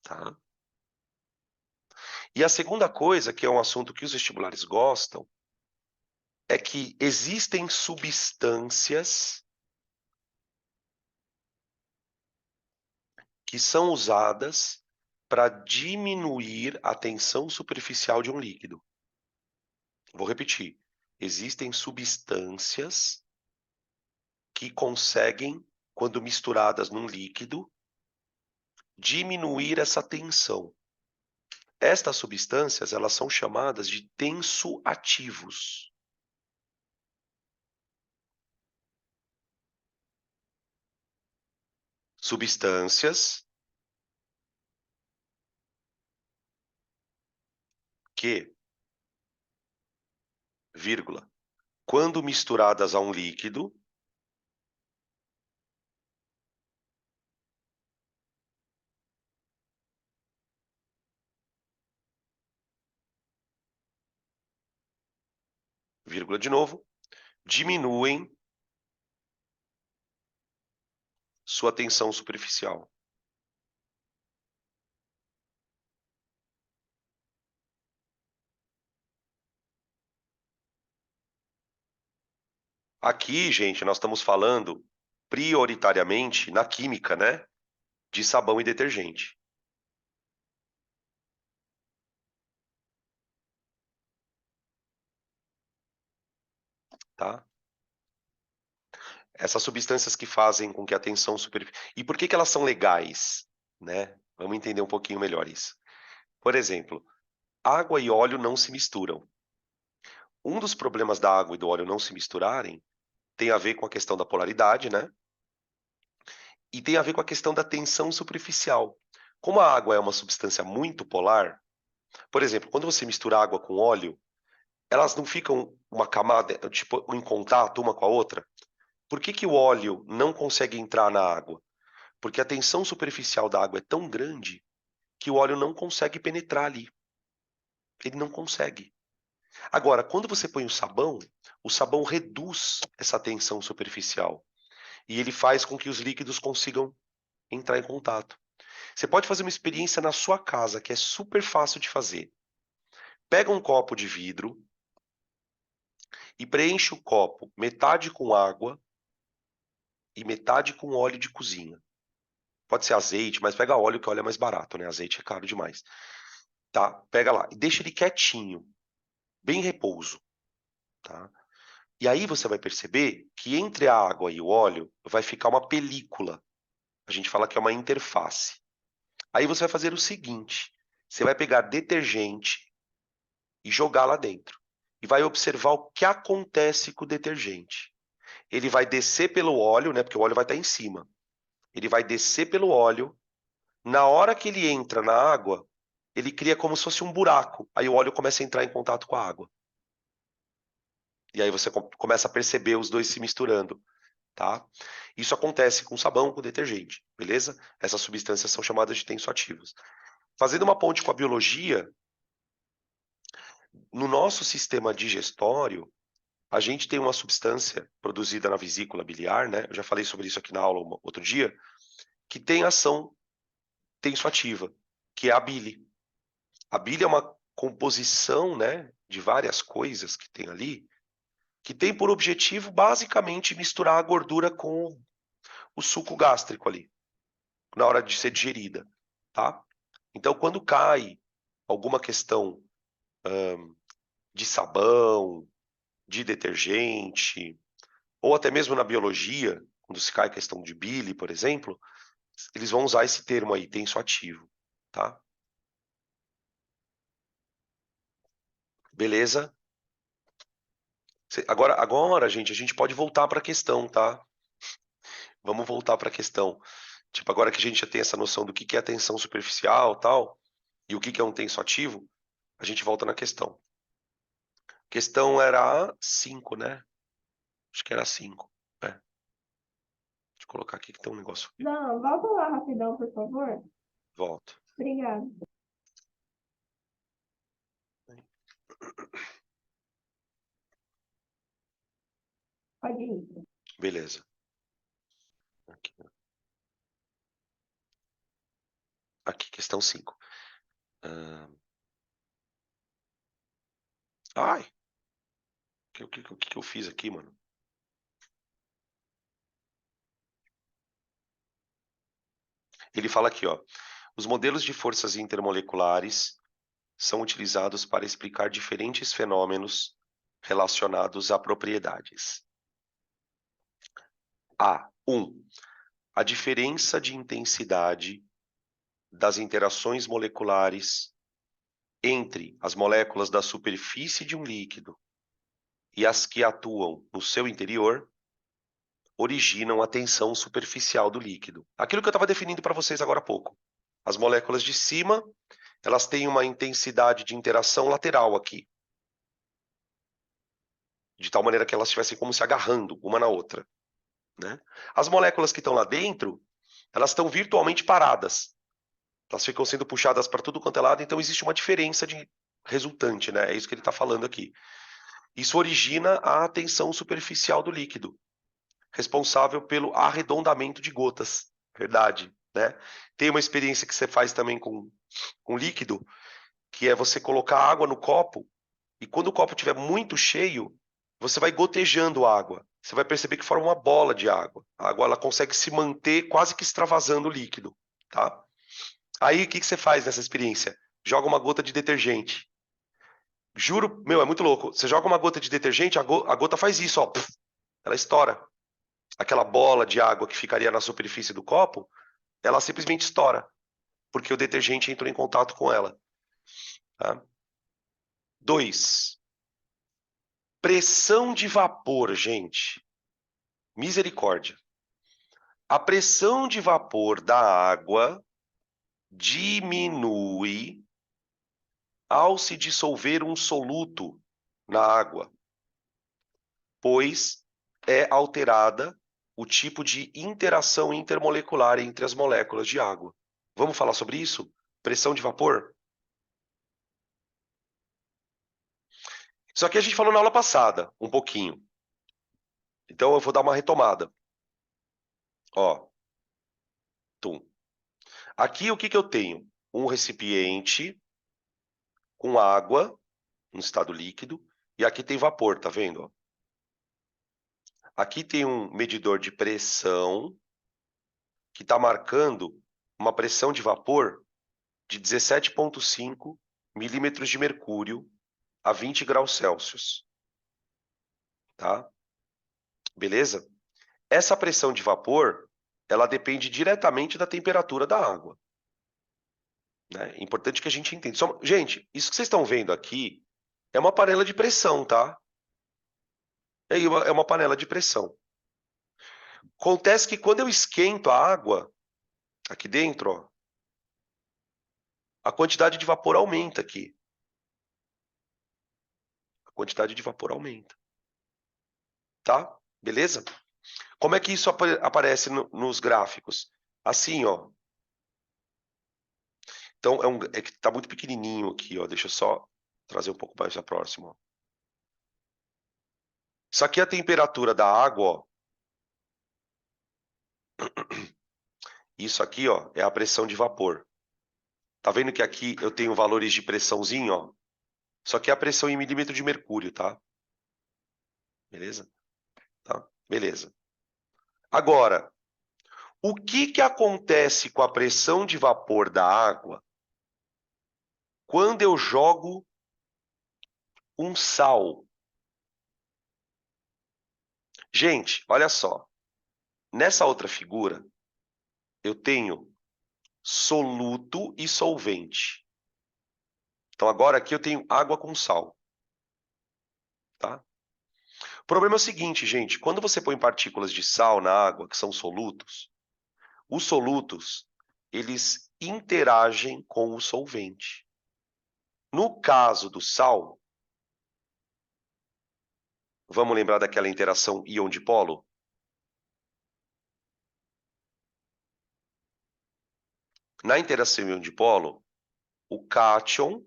Tá? E a segunda coisa, que é um assunto que os vestibulares gostam, é que existem substâncias que são usadas para diminuir a tensão superficial de um líquido. Vou repetir. Existem substâncias que conseguem, quando misturadas num líquido, diminuir essa tensão. Estas substâncias, elas são chamadas de tensoativos. Substâncias que, vírgula, quando misturadas a um líquido, vírgula de novo, diminuem sua tensão superficial. Aqui, gente, nós estamos falando prioritariamente na química, né? De sabão e detergente. Tá? Essas substâncias que fazem com que a tensão superficial... E por que elas são legais? Né? Vamos entender um pouquinho melhor isso. Por exemplo, água e óleo não se misturam. Um dos problemas da água e do óleo não se misturarem tem a ver com a questão da polaridade, né? E tem a ver com a questão da tensão superficial. Como a água é uma substância muito polar, por exemplo, quando você mistura água com óleo, elas não ficam uma camada, tipo, em contato uma com a outra? Por que o óleo não consegue entrar na água? Porque a tensão superficial da água é tão grande que o óleo não consegue penetrar ali. Ele não consegue. Agora, quando você põe o sabão reduz essa tensão superficial e ele faz com que os líquidos consigam entrar em contato. Você pode fazer uma experiência na sua casa, que é super fácil de fazer. Pega um copo de vidro e preenche o copo metade com água e metade com óleo de cozinha. Pode ser azeite, mas pega óleo, que óleo é mais barato, né? Azeite é caro demais. Tá? Pega lá e deixa ele quietinho, bem repouso, tá? E aí você vai perceber que entre a água e o óleo vai ficar uma película. A gente fala que é uma interface. Aí você vai fazer o seguinte: você vai pegar detergente e jogar lá dentro. E vai observar o que acontece com o detergente. Ele vai descer pelo óleo, né? Porque o óleo vai estar em cima. Ele vai descer pelo óleo. Na hora que ele entra na água, ele cria como se fosse um buraco. Aí o óleo começa a entrar em contato com a água. E aí você começa a perceber os dois se misturando, tá? Isso acontece com sabão, com detergente, beleza? Essas substâncias são chamadas de tensoativos. Fazendo uma ponte com a biologia, no nosso sistema digestório, a gente tem uma substância produzida na vesícula biliar, né? Eu já falei sobre isso aqui na aula outro dia, que tem ação tensoativa, que é a bile. A bile é uma composição, né, de várias coisas que tem ali, que tem por objetivo basicamente misturar a gordura com o suco gástrico ali, na hora de ser digerida, tá? Então, quando cai alguma questão de sabão, de detergente, ou até mesmo na biologia, quando se cai questão de bile, por exemplo, eles vão usar esse termo aí, tensoativo, tá? Beleza? Agora, gente, a gente pode voltar para a questão, tá? Vamos voltar para a questão. Tipo, agora que a gente já tem essa noção do que é tensão superficial, tal, e o que é um tensoativo, a gente volta na questão. A questão era a 5, né? Acho que era a 5. Deixa eu colocar aqui que tem um negócio. Não, volta lá rapidão, por favor. Volto. Obrigada. Pode ir. Beleza. Aqui, questão 5. Ai! O que eu fiz aqui, mano? Ele fala aqui, ó. Os modelos de forças intermoleculares são utilizados para explicar diferentes fenômenos relacionados a propriedades. A. A diferença de intensidade das interações moleculares entre as moléculas da superfície de um líquido e as que atuam no seu interior originam a tensão superficial do líquido. Aquilo que eu estava definindo para vocês agora há pouco. As moléculas de cima, elas têm uma intensidade de interação lateral aqui, de tal maneira que elas estivessem como se agarrando uma na outra, né? As moléculas que estão lá dentro, elas estão virtualmente paradas. Elas ficam sendo puxadas para tudo quanto é lado, então existe uma diferença de resultante, né? É isso que ele está falando aqui. Isso origina a tensão superficial do líquido, responsável pelo arredondamento de gotas. Verdade, né? Tem uma experiência que você faz também com líquido, que é você colocar água no copo, e quando o copo estiver muito cheio, você vai gotejando água. Você vai perceber que forma uma bola de água. A água ela consegue se manter quase que extravasando o líquido, tá? Aí o que você faz nessa experiência? Joga uma gota de detergente. Juro, meu, é muito louco. Você joga uma gota de detergente, a gota faz isso, ó. Puf, ela estoura. Aquela bola de água que ficaria na superfície do copo, ela simplesmente estoura, porque o detergente entrou em contato com ela. Tá? 2. Pressão de vapor, gente. Misericórdia. A pressão de vapor da água diminui ao se dissolver um soluto na água, pois é alterada o tipo de interação intermolecular entre as moléculas de água. Vamos falar sobre isso? Pressão de vapor? Isso aqui a gente falou na aula passada, um pouquinho. Então eu vou dar uma retomada. Ó, tum. Aqui o que eu tenho? Um recipiente com água, no estado líquido, e aqui tem vapor, tá vendo? Aqui tem um medidor de pressão que está marcando uma pressão de vapor de 17,5 milímetros de mercúrio a 20 graus Celsius. Tá? Beleza? Essa pressão de vapor, ela depende diretamente da temperatura da água. Né? É importante que a gente entenda. Gente, isso que vocês estão vendo aqui é uma panela de pressão, tá? É uma panela de pressão. Acontece que quando eu esquento a água aqui dentro, ó, a quantidade de vapor aumenta aqui. A quantidade de vapor aumenta. Tá? Beleza? Como é que isso aparece nos gráficos? Assim, ó. Então, é que tá muito pequenininho aqui, ó. Deixa eu só trazer um pouco mais para próximo, ó. Isso aqui é a temperatura da água, ó. Isso aqui, ó, é a pressão de vapor. Tá vendo que aqui eu tenho valores de pressãozinho, ó? Só que é a pressão em milímetro de mercúrio, tá? Beleza? Tá? Beleza. Agora, o que acontece com a pressão de vapor da água quando eu jogo um sal? Gente, olha só. Nessa outra figura, eu tenho soluto e solvente. Então agora aqui eu tenho água com sal, tá? O problema é o seguinte, gente, quando você põe partículas de sal na água, que são solutos, os solutos, eles interagem com o solvente. No caso do sal, vamos lembrar daquela interação íon-dipolo? Na interação íon-dipolo, o cátion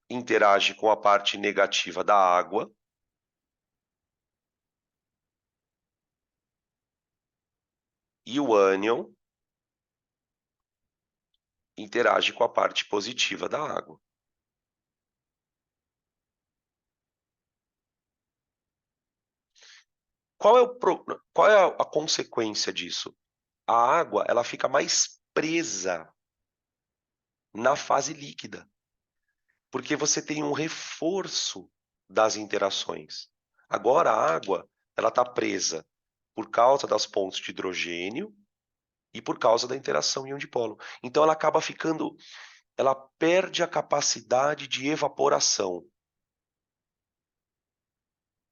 interage com a parte negativa da água e o ânion interage com a parte positiva da água. Qual é a consequência disso? A água ela fica mais presa na fase líquida, porque você tem um reforço das interações. Agora a água ela está presa por causa das pontes de hidrogênio e por causa da interação íon-dipolo. Então ela acaba ficando, ela perde a capacidade de evaporação.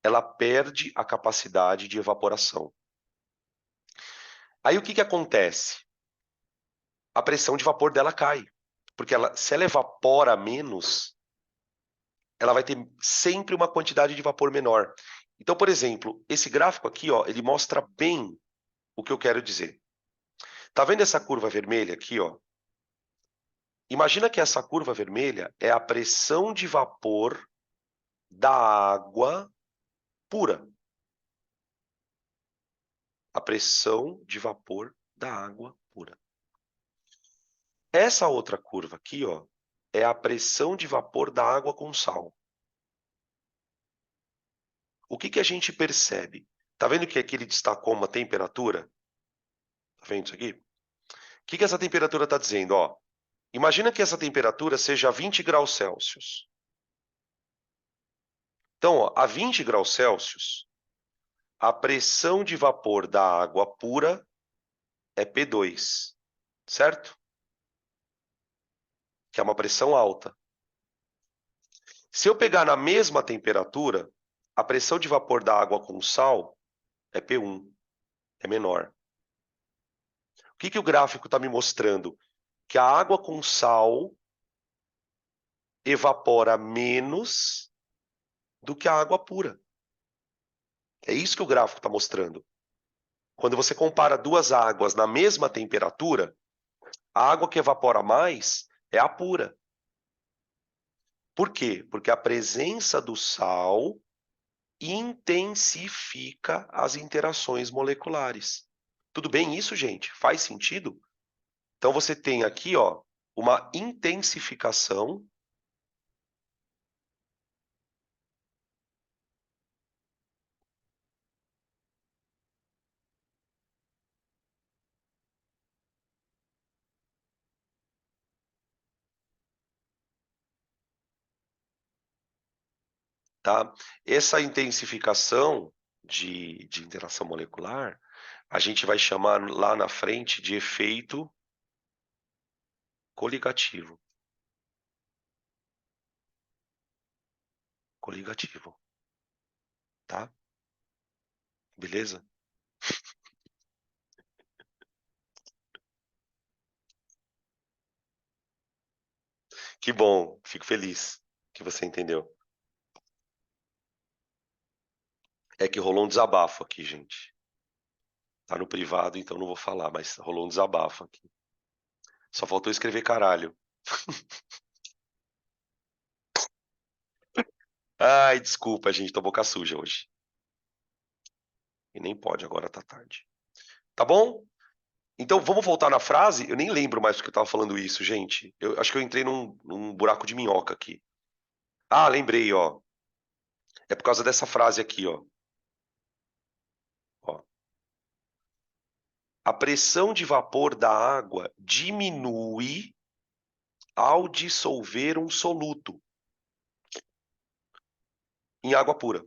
Ela perde a capacidade de evaporação. Aí o que acontece? A pressão de vapor dela cai, porque se ela evapora menos, ela vai ter sempre uma quantidade de vapor menor. Então, por exemplo, esse gráfico aqui, ó, ele mostra bem o que eu quero dizer. Tá vendo essa curva vermelha aqui, ó? Imagina que essa curva vermelha é a pressão de vapor da água pura. A pressão de vapor da água pura. Essa outra curva aqui, ó, é a pressão de vapor da água com sal. O que a gente percebe? Tá vendo que aqui ele destacou uma temperatura? Tá vendo isso aqui? O que essa temperatura está dizendo? Ó, imagina que essa temperatura seja 20 graus Celsius. Então, ó, a 20 graus Celsius, a pressão de vapor da água pura é P2, certo? Que é uma pressão alta. Se eu pegar na mesma temperatura, a pressão de vapor da água com sal é P1, é menor. O que o gráfico está me mostrando? Que a água com sal evapora menos do que a água pura. É isso que o gráfico está mostrando. Quando você compara duas águas na mesma temperatura, a água que evapora mais é a pura. Por quê? Porque a presença do sal intensifica as interações moleculares. Tudo bem isso, gente? Faz sentido? Então você tem aqui, ó, uma intensificação tá? Essa intensificação de interação molecular, a gente vai chamar lá na frente de efeito coligativo. Coligativo, tá? Beleza? Que bom, fico feliz que você entendeu. É que rolou um desabafo aqui, gente. Tá no privado, então não vou falar, mas rolou um desabafo aqui. Só faltou escrever caralho. Ai, desculpa, gente, tô boca suja hoje. E nem pode, agora tá tarde. Tá bom? Então, vamos voltar na frase? Eu nem lembro mais porque eu estava falando isso, gente. Eu acho que eu entrei num buraco de minhoca aqui. Ah, lembrei, ó. É por causa dessa frase aqui, ó. Ó. A pressão de vapor da água diminui ao dissolver um soluto em água pura,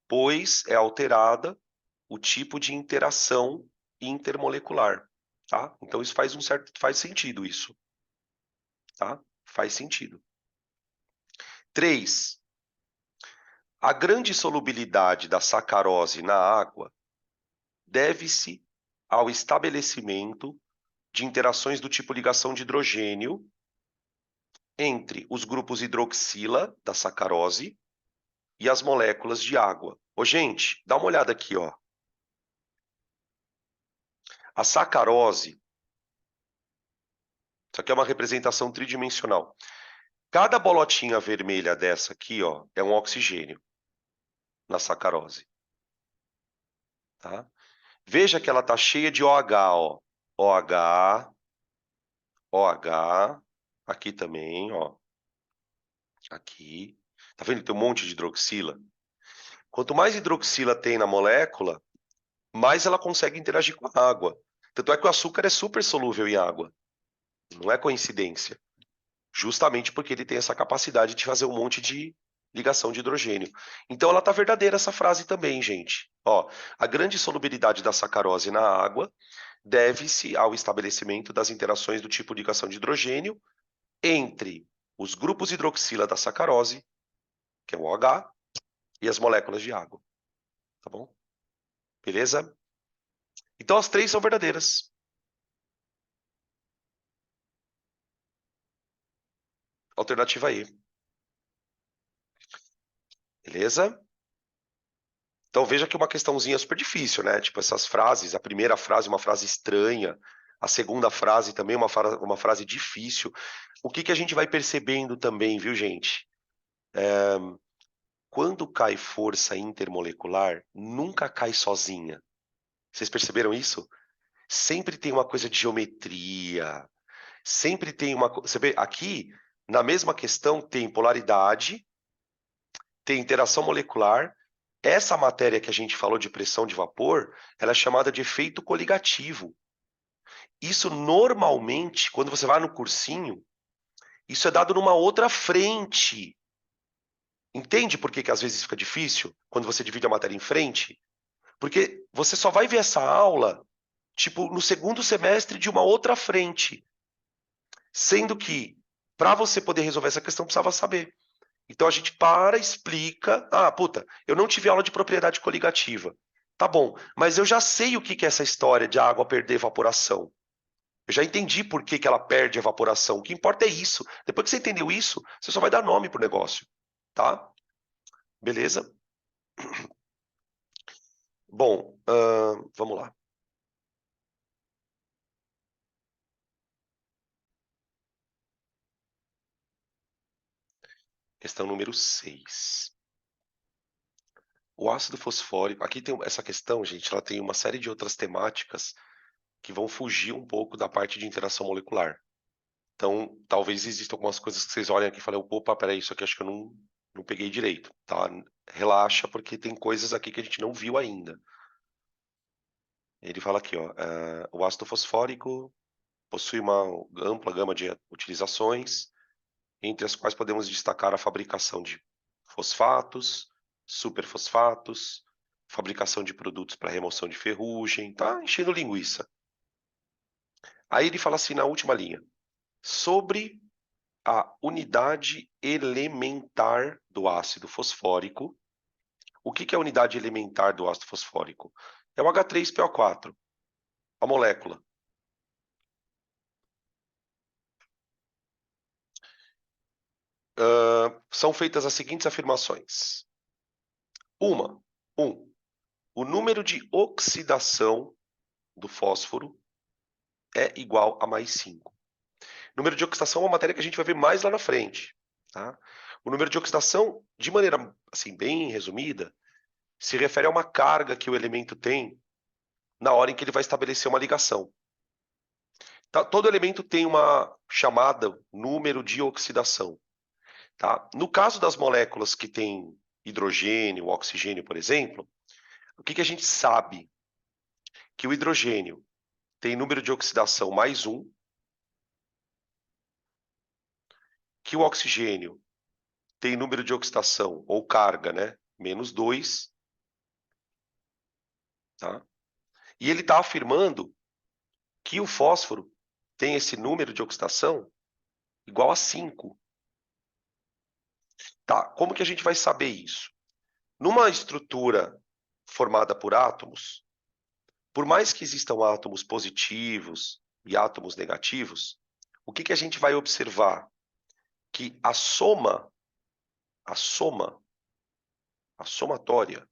pois é alterada o tipo de interação intermolecular, tá? Então isso faz sentido isso, tá? Faz sentido. 3. A grande solubilidade da sacarose na água deve-se ao estabelecimento de interações do tipo ligação de hidrogênio entre os grupos hidroxila da sacarose e as moléculas de água. Ô, gente, dá uma olhada aqui, ó. A sacarose, isso aqui é uma representação tridimensional. Cada bolotinha vermelha dessa aqui, ó, é um oxigênio na sacarose, tá? Veja que ela tá cheia de OH, ó. OH, OH, aqui também, ó. Aqui. Tá vendo que tem um monte de hidroxila? Quanto mais hidroxila tem na molécula, mais ela consegue interagir com a água. Tanto é que o açúcar é super solúvel em água. Não é coincidência. Justamente porque ele tem essa capacidade de fazer um monte de ligação de hidrogênio. Então ela tá verdadeira essa frase também, gente. Ó, a grande solubilidade da sacarose na água deve-se ao estabelecimento das interações do tipo ligação de hidrogênio entre os grupos hidroxila da sacarose, que é o OH, e as moléculas de água. Tá bom? Beleza? Então as três são verdadeiras. Alternativa E. Beleza? Então veja que é uma questãozinha super difícil, né? Tipo, essas frases, a primeira frase é uma frase estranha, a segunda frase também é uma frase difícil. O que a gente vai percebendo também, viu, gente? Quando cai força intermolecular, nunca cai sozinha. Vocês perceberam isso? Sempre tem uma coisa de geometria, sempre tem uma... Você vê, aqui, na mesma questão, tem polaridade, tem interação molecular. Essa matéria que a gente falou de pressão de vapor, ela é chamada de efeito coligativo. Isso normalmente, quando você vai no cursinho, isso é dado numa outra frente. Entende por que às vezes fica difícil quando você divide a matéria em frente? Porque você só vai ver essa aula, tipo, no segundo semestre de uma outra frente. Sendo que, para você poder resolver essa questão, precisava saber. Então a gente para, explica. Ah, puta, eu não tive aula de propriedade coligativa. Tá bom, mas eu já sei o que é essa história de a água perder evaporação. Eu já entendi por que ela perde evaporação. O que importa é isso. Depois que você entendeu isso, você só vai dar nome pro negócio. Tá? Beleza? Bom, vamos lá. Questão número 6. O ácido fosfórico. Aqui tem essa questão, gente, ela tem uma série de outras temáticas que vão fugir um pouco da parte de interação molecular. Então, talvez existam algumas coisas que vocês olhem aqui e falem, opa, peraí, isso aqui acho que eu não peguei direito, tá? Relaxa, porque tem coisas aqui que a gente não viu ainda. Ele fala aqui, ó, o ácido fosfórico possui uma ampla gama de utilizações, entre as quais podemos destacar a fabricação de fosfatos, superfosfatos, fabricação de produtos para remoção de ferrugem, tá enchendo linguiça. Aí ele fala assim na última linha, sobre a unidade elementar do ácido fosfórico. O que é a unidade elementar do ácido fosfórico? É o H3PO4, a molécula. São feitas as seguintes afirmações. O número de oxidação do fósforo é igual a mais 5. Número de oxidação é uma matéria que a gente vai ver mais lá na frente. Tá? O número de oxidação, de maneira assim, bem resumida, se refere a uma carga que o elemento tem na hora em que ele vai estabelecer uma ligação. Tá? Todo elemento tem uma chamada número de oxidação. Tá? No caso das moléculas que têm hidrogênio, oxigênio, por exemplo, o que a gente sabe? Que o hidrogênio tem número de oxidação mais 1, que o oxigênio tem número de oxidação, ou carga, né? Menos 2. Tá? E ele está afirmando que o fósforo tem esse número de oxidação igual a 5. Tá? Como que a gente vai saber isso? Numa estrutura formada por átomos, por mais que existam átomos positivos e átomos negativos, o que a gente vai observar? Que a somatória,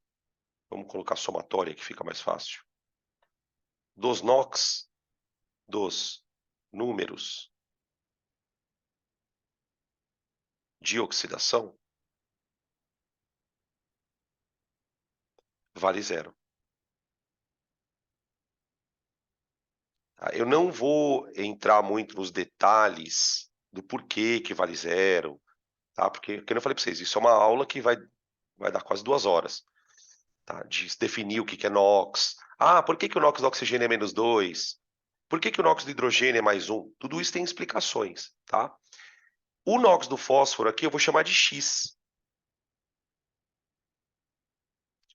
vamos colocar somatória que fica mais fácil, dos NOx, dos números de oxidação, vale 0. Tá? Eu não vou entrar muito nos detalhes do porquê que vale 0, tá? Porque, como eu falei para vocês, isso é uma aula que vai dar quase 2 horas. Tá? De definir o que é NOx. Ah, por que o NOx do oxigênio é menos 2? Por que o NOx do hidrogênio é mais 1? Tudo isso tem explicações, tá? O NOx do fósforo aqui eu vou chamar de X.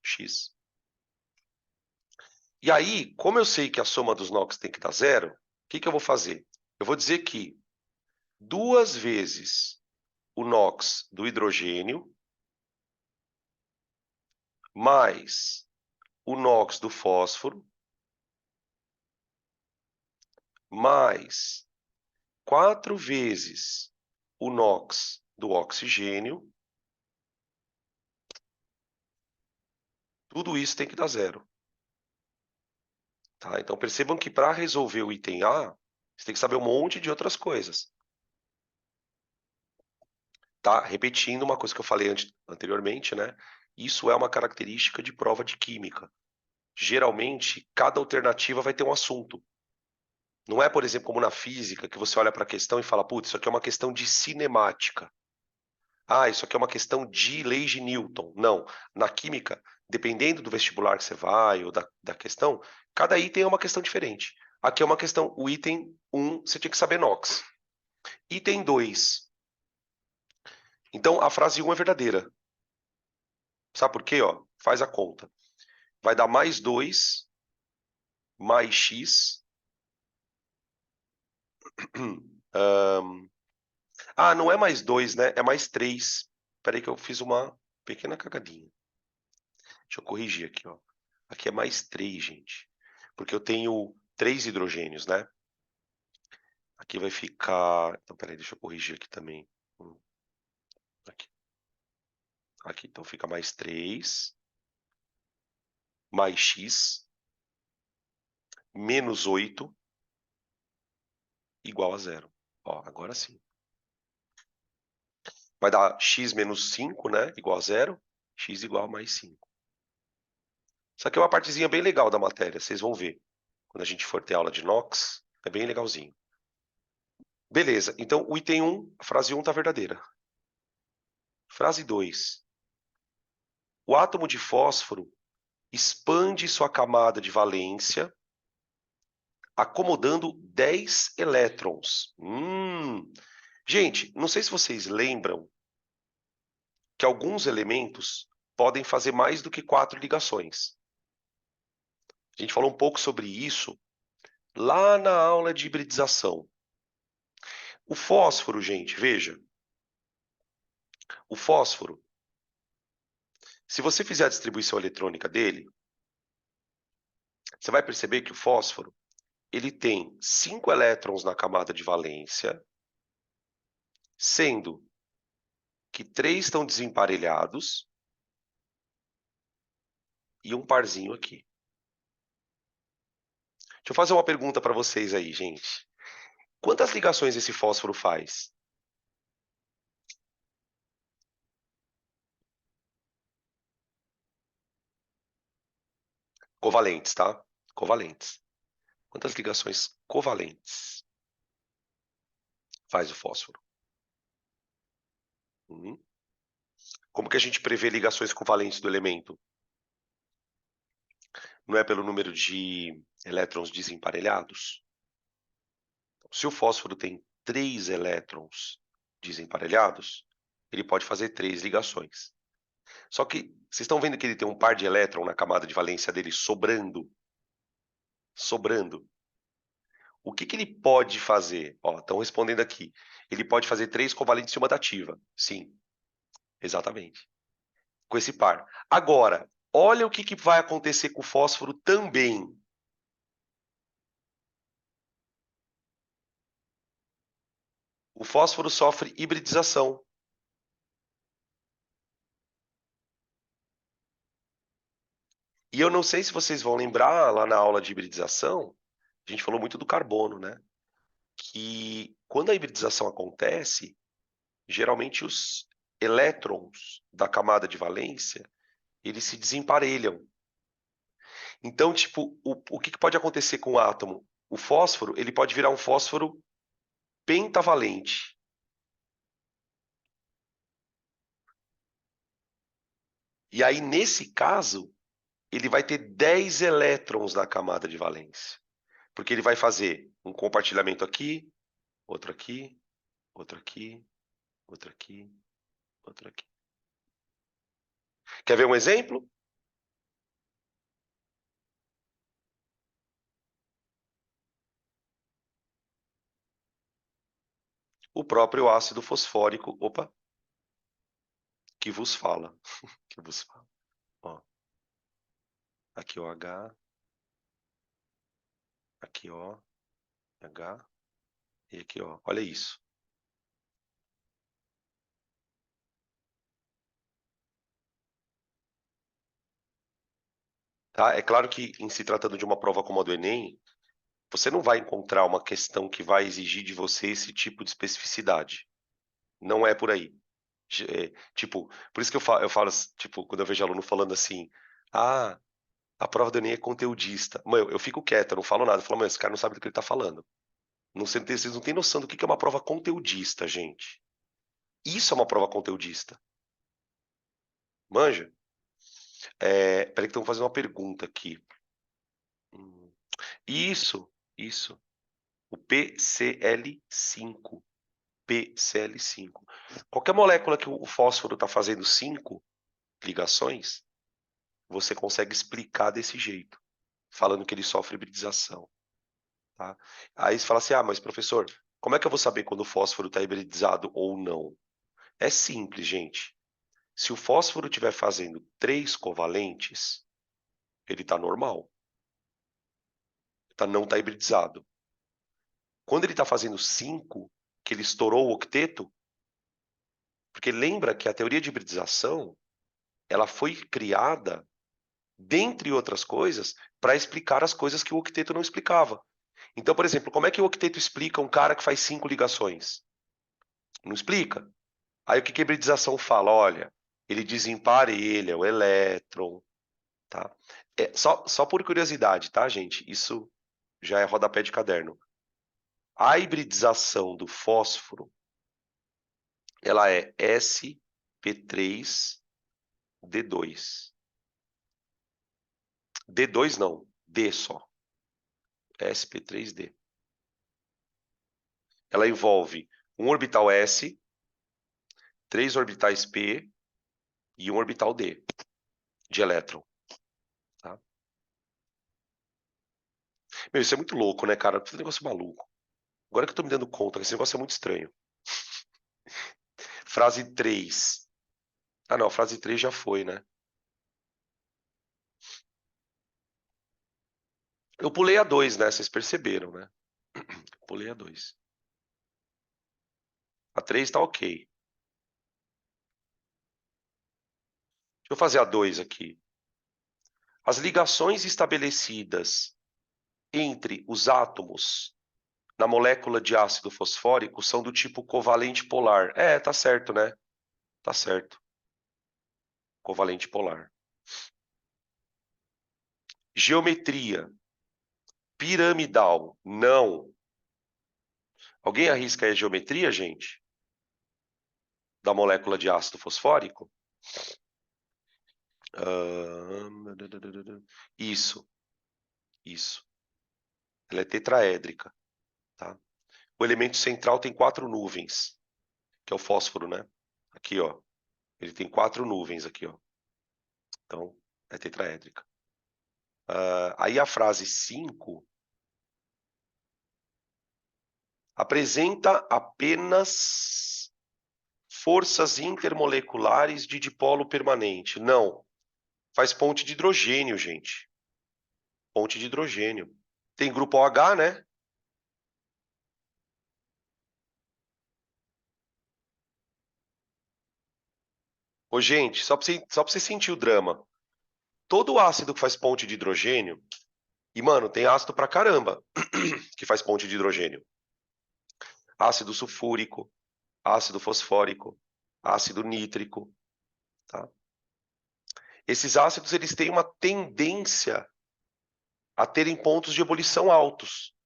X. E aí, como eu sei que a soma dos NOx tem que dar 0, o que eu vou fazer? Eu vou dizer que 2 vezes o NOx do hidrogênio mais o NOx do fósforo mais 4 vezes o NOx do oxigênio, tudo isso tem que dar 0. Tá? Então percebam que para resolver o item A, você tem que saber um monte de outras coisas. Tá? Repetindo uma coisa que eu falei anteriormente, né? Isso é uma característica de prova de química. Geralmente, cada alternativa vai ter um assunto. Não é, por exemplo, como na física, que você olha para a questão e fala, putz, isso aqui é uma questão de cinemática. Ah, isso aqui é uma questão de lei de Newton. Não. Na química, dependendo do vestibular que você vai ou da questão, cada item é uma questão diferente. Aqui é uma questão, o item 1, você tinha que saber NOx. Item 2. Então, a frase 1 é verdadeira. Sabe por quê? Ó? Faz a conta. Vai dar mais 2, mais x. Ah, não é mais 2, né? É mais 3. Espera aí que eu fiz uma pequena cagadinha. Deixa eu corrigir aqui, ó. Aqui é mais 3, gente. Porque eu tenho 3 hidrogênios, né? Aqui vai ficar... Então, peraí, deixa eu corrigir aqui também. Aqui. Aqui, então fica mais 3, mais x, menos 8, igual a 0. Ó, agora sim. Vai dar x menos 5, né? Igual a 0. X igual a mais 5. Isso aqui é uma partezinha bem legal da matéria, vocês vão ver. Quando a gente for ter aula de NOx, é bem legalzinho. Beleza, então o item 1, a frase 1 está verdadeira. Frase 2. O átomo de fósforo expande sua camada de valência, acomodando 10 elétrons. Gente, não sei se vocês lembram que alguns elementos podem fazer mais do que 4 ligações. A gente falou um pouco sobre isso lá na aula de hibridização. O fósforo, gente, veja. O fósforo, se você fizer a distribuição eletrônica dele, você vai perceber que o fósforo ele tem 5 elétrons na camada de valência, sendo que 3 estão desemparelhados e um parzinho aqui. Deixa eu fazer uma pergunta para vocês aí, gente. Quantas ligações esse fósforo faz? Covalentes, tá? Covalentes. Quantas ligações covalentes faz o fósforo? Como que a gente prevê ligações covalentes do elemento? Não é pelo número de elétrons desemparelhados? Se o fósforo tem 3 elétrons desemparelhados, ele pode fazer 3 ligações. Só que vocês estão vendo que ele tem um par de elétrons na camada de valência dele sobrando? Sobrando. O que ele pode fazer? Estão respondendo aqui. Ele pode fazer 3 covalentes e uma dativa. Sim, exatamente. Com esse par. Agora, olha o que vai acontecer com o fósforo também. O fósforo sofre hibridização. E eu não sei se vocês vão lembrar, lá na aula de hibridização, a gente falou muito do carbono, né? Que quando a hibridização acontece, geralmente os elétrons da camada de valência, eles se desemparelham. Então, tipo, o que pode acontecer com o átomo? O fósforo, ele pode virar um fósforo pentavalente. E aí, nesse caso, ele vai ter 10 elétrons na camada de valência. Porque ele vai fazer um compartilhamento aqui, outro aqui, outro aqui, outro aqui, outro aqui. Quer ver um exemplo? O próprio ácido fosfórico, opa, que vos fala. Que vos fala. Ó. Aqui o H, aqui ó, H, e aqui ó. Olha isso. Tá? É claro que, em se tratando de uma prova como a do Enem, você não vai encontrar uma questão que vai exigir de você esse tipo de especificidade. Não é por aí. Tipo, por isso que eu falo, tipo, quando eu vejo aluno falando assim, ah, a prova do Enem é conteudista. Mãe, eu fico quieto, eu não falo nada. Eu falo, mãe, esse cara não sabe do que ele tá falando. Não sei, vocês não têm noção do que é uma prova conteudista, gente. Isso é uma prova conteudista. Manja? Peraí que estão fazendo uma pergunta aqui. Isso. O PCl5. PCl5. Qualquer molécula que o fósforo está fazendo 5 ligações, você consegue explicar desse jeito, falando que ele sofre hibridização. Tá? Aí você fala assim, mas professor, como é que eu vou saber quando o fósforo está hibridizado ou não? É simples, gente. Se o fósforo estiver fazendo 3 covalentes, ele está normal. Não está hibridizado. Quando ele está fazendo 5, que ele estourou o octeto, porque lembra que a teoria de hibridização ela foi criada, dentre outras coisas, para explicar as coisas que o octeto não explicava. Então, por exemplo, como é que o octeto explica um cara que faz 5 ligações? Não explica. Aí o que a hibridização fala? Olha, ele desemparelha o elétron, tá? Só por curiosidade, tá, gente? Isso já é rodapé de caderno. A hibridização do fósforo, ela é sp3d2. D2 não, D só. sp3d. Ela envolve um orbital s, 3 orbitais p e um orbital d de elétron. Tá? Meu, isso é muito louco, né, cara? Que negócio maluco. Agora que eu tô me dando conta, esse negócio é muito estranho. Frase 3. Ah, não, a frase 3 já foi, né? Eu pulei a 2, né? Vocês perceberam, né? Pulei a 2. A 3 tá ok. Deixa eu fazer a 2 aqui. As ligações estabelecidas entre os átomos na molécula de ácido fosfórico são do tipo covalente polar. Tá certo, né? Tá certo. Covalente polar. Geometria. Piramidal, não. Alguém arrisca aí a geometria, gente? Da molécula de ácido fosfórico? Isso. Ela é tetraédrica, tá? O elemento central tem 4 nuvens, que é o fósforo, né? Aqui, ó. Ele tem 4 nuvens aqui, ó. Então, é tetraédrica. Aí a frase 5 apresenta apenas forças intermoleculares de dipolo permanente. Não. Faz ponte de hidrogênio, gente. Ponte de hidrogênio. Tem grupo OH, né? Ô, gente, só pra você sentir o drama. Todo ácido que faz ponte de hidrogênio, e, mano, tem ácido pra caramba que faz ponte de hidrogênio. Ácido sulfúrico, ácido fosfórico, ácido nítrico, tá? Esses ácidos, eles têm uma tendência a terem pontos de ebulição altos.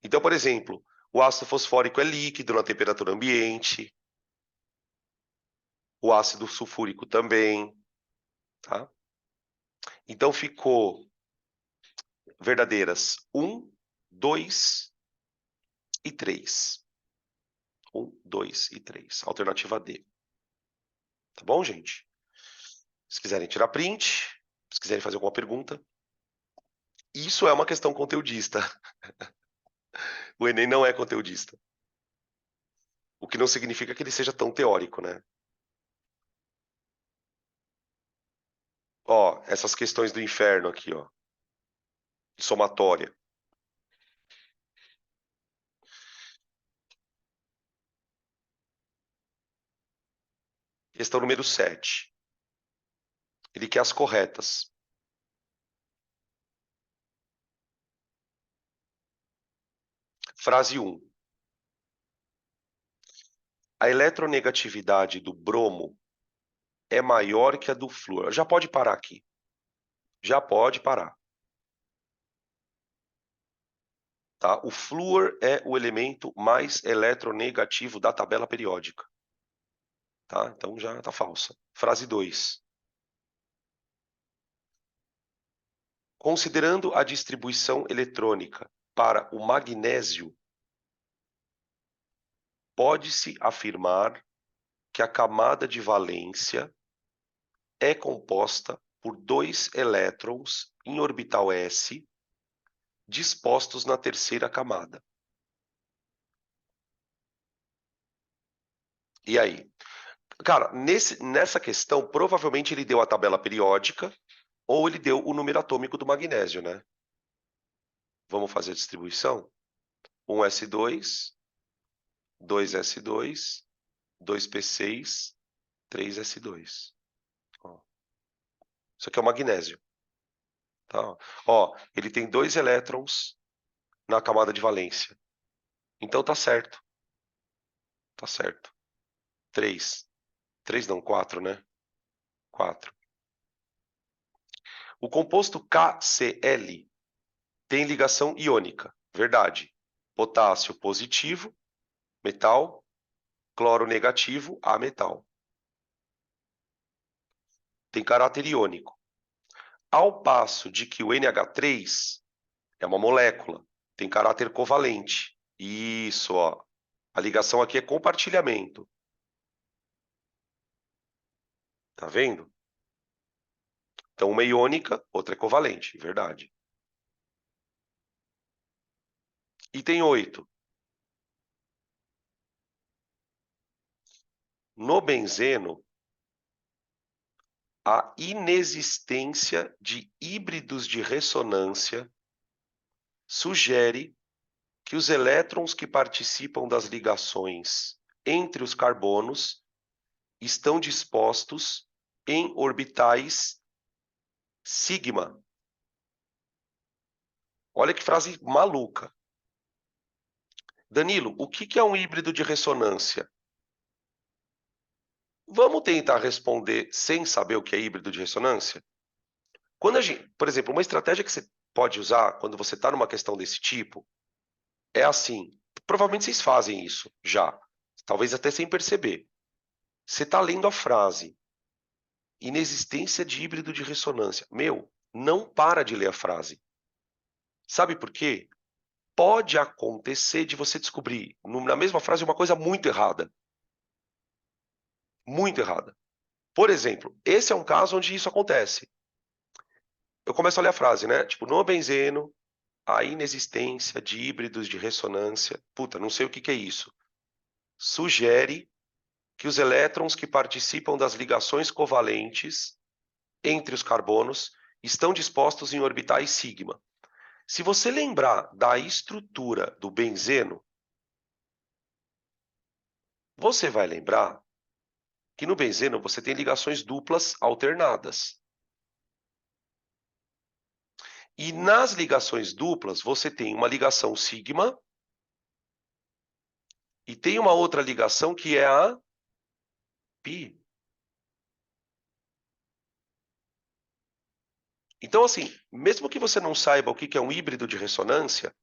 Então, por exemplo, o ácido fosfórico é líquido na temperatura ambiente, o ácido sulfúrico também, tá? Então ficou verdadeiras 1, 2 e 3. 1, 2 e 3. Alternativa D. Tá bom, gente? Se quiserem tirar print, se quiserem fazer alguma pergunta. Isso é uma questão conteudista. O Enem não é conteudista. O que não significa que ele seja tão teórico, né? Ó, essas questões do inferno aqui, ó. Somatória. Questão número 7. Ele quer as corretas. Frase 1. A eletronegatividade do bromo é maior que a do flúor. Já pode parar aqui. Já pode parar. Tá? O flúor é o elemento mais eletronegativo da tabela periódica. Tá? Então já está falsa. Frase 2. Considerando a distribuição eletrônica para o magnésio, pode-se afirmar que a camada de valência é composta por 2 elétrons em orbital s dispostos na terceira camada. E aí? Cara, nessa questão, provavelmente ele deu a tabela periódica ou ele deu o número atômico do magnésio, né? Vamos fazer a distribuição? 1s2, 2s2, 2p6, 3s2. Ó. Isso aqui é o magnésio. Tá? Ó, ele tem 2 elétrons na camada de valência. Então tá certo. Tá certo. 3. 3 não, 4, né? 4. O composto KCl tem ligação iônica. Verdade. Potássio positivo, metal. Cloro negativo, ametal. Tem caráter iônico. Ao passo de que o NH3 é uma molécula, tem caráter covalente. Isso, ó. A ligação aqui é compartilhamento. Tá vendo? Então, uma é iônica, outra é covalente, verdade. Item 8. No benzeno, a inexistência de híbridos de ressonância sugere que os elétrons que participam das ligações entre os carbonos estão dispostos em orbitais sigma. Olha que frase maluca. Danilo, o que é um híbrido de ressonância? Vamos tentar responder sem saber o que é híbrido de ressonância? Quando a gente, por exemplo, uma estratégia que você pode usar quando você está numa questão desse tipo é assim. Provavelmente vocês fazem isso já, talvez até sem perceber. Você está lendo a frase, inexistência de híbrido de ressonância. Meu, não para de ler a frase. Sabe por quê? Pode acontecer de você descobrir na mesma frase uma coisa muito errada. Muito errada. Por exemplo, esse é um caso onde isso acontece. Eu começo a ler a frase, né? Tipo, no benzeno, a inexistência de híbridos de ressonância. Puta, não sei o que é isso. Sugere que os elétrons que participam das ligações covalentes entre os carbonos estão dispostos em orbitais sigma. Se você lembrar da estrutura do benzeno, você vai lembrar que no benzeno você tem ligações duplas alternadas. E nas ligações duplas você tem uma ligação sigma e tem uma outra ligação que é a pi. Então, assim, mesmo que você não saiba o que é um híbrido de ressonância,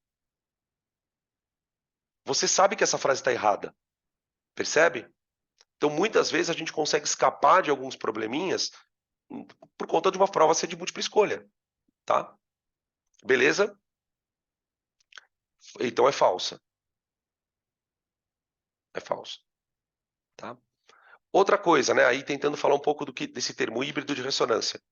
você sabe que essa frase está errada. Percebe? Então, muitas vezes a gente consegue escapar de alguns probleminhas por conta de uma prova ser de múltipla escolha, tá? Beleza? Então é falsa. É falsa, tá? Outra coisa, né? Aí tentando falar um pouco desse termo híbrido de ressonância.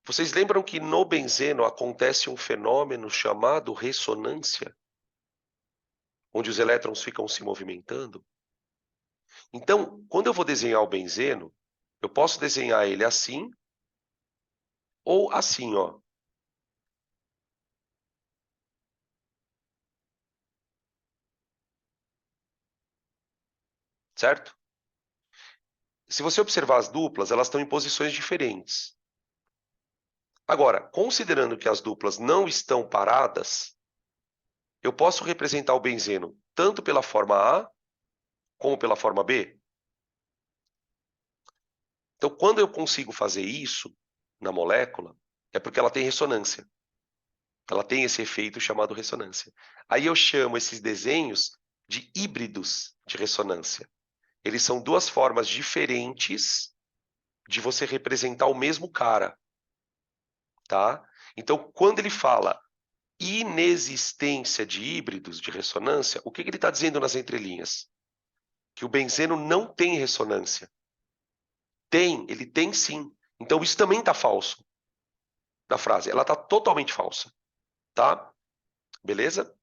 Vocês lembram que no benzeno acontece um fenômeno chamado ressonância, onde os elétrons ficam se movimentando? Então, quando eu vou desenhar o benzeno, eu posso desenhar ele assim ou assim, ó. Certo? Se você observar as duplas, elas estão em posições diferentes. Agora, considerando que as duplas não estão paradas, eu posso representar o benzeno tanto pela forma A como pela forma B? Então, quando eu consigo fazer isso na molécula, é porque ela tem ressonância. Ela tem esse efeito chamado ressonância. Aí eu chamo esses desenhos de híbridos de ressonância. Eles são duas formas diferentes de você representar o mesmo cara, tá? Então, quando ele fala inexistência de híbridos de ressonância, o que ele está dizendo nas entrelinhas? Que o benzeno não tem ressonância. Tem, ele tem sim. Então isso também está falso da frase. Ela está totalmente falsa, tá? Beleza?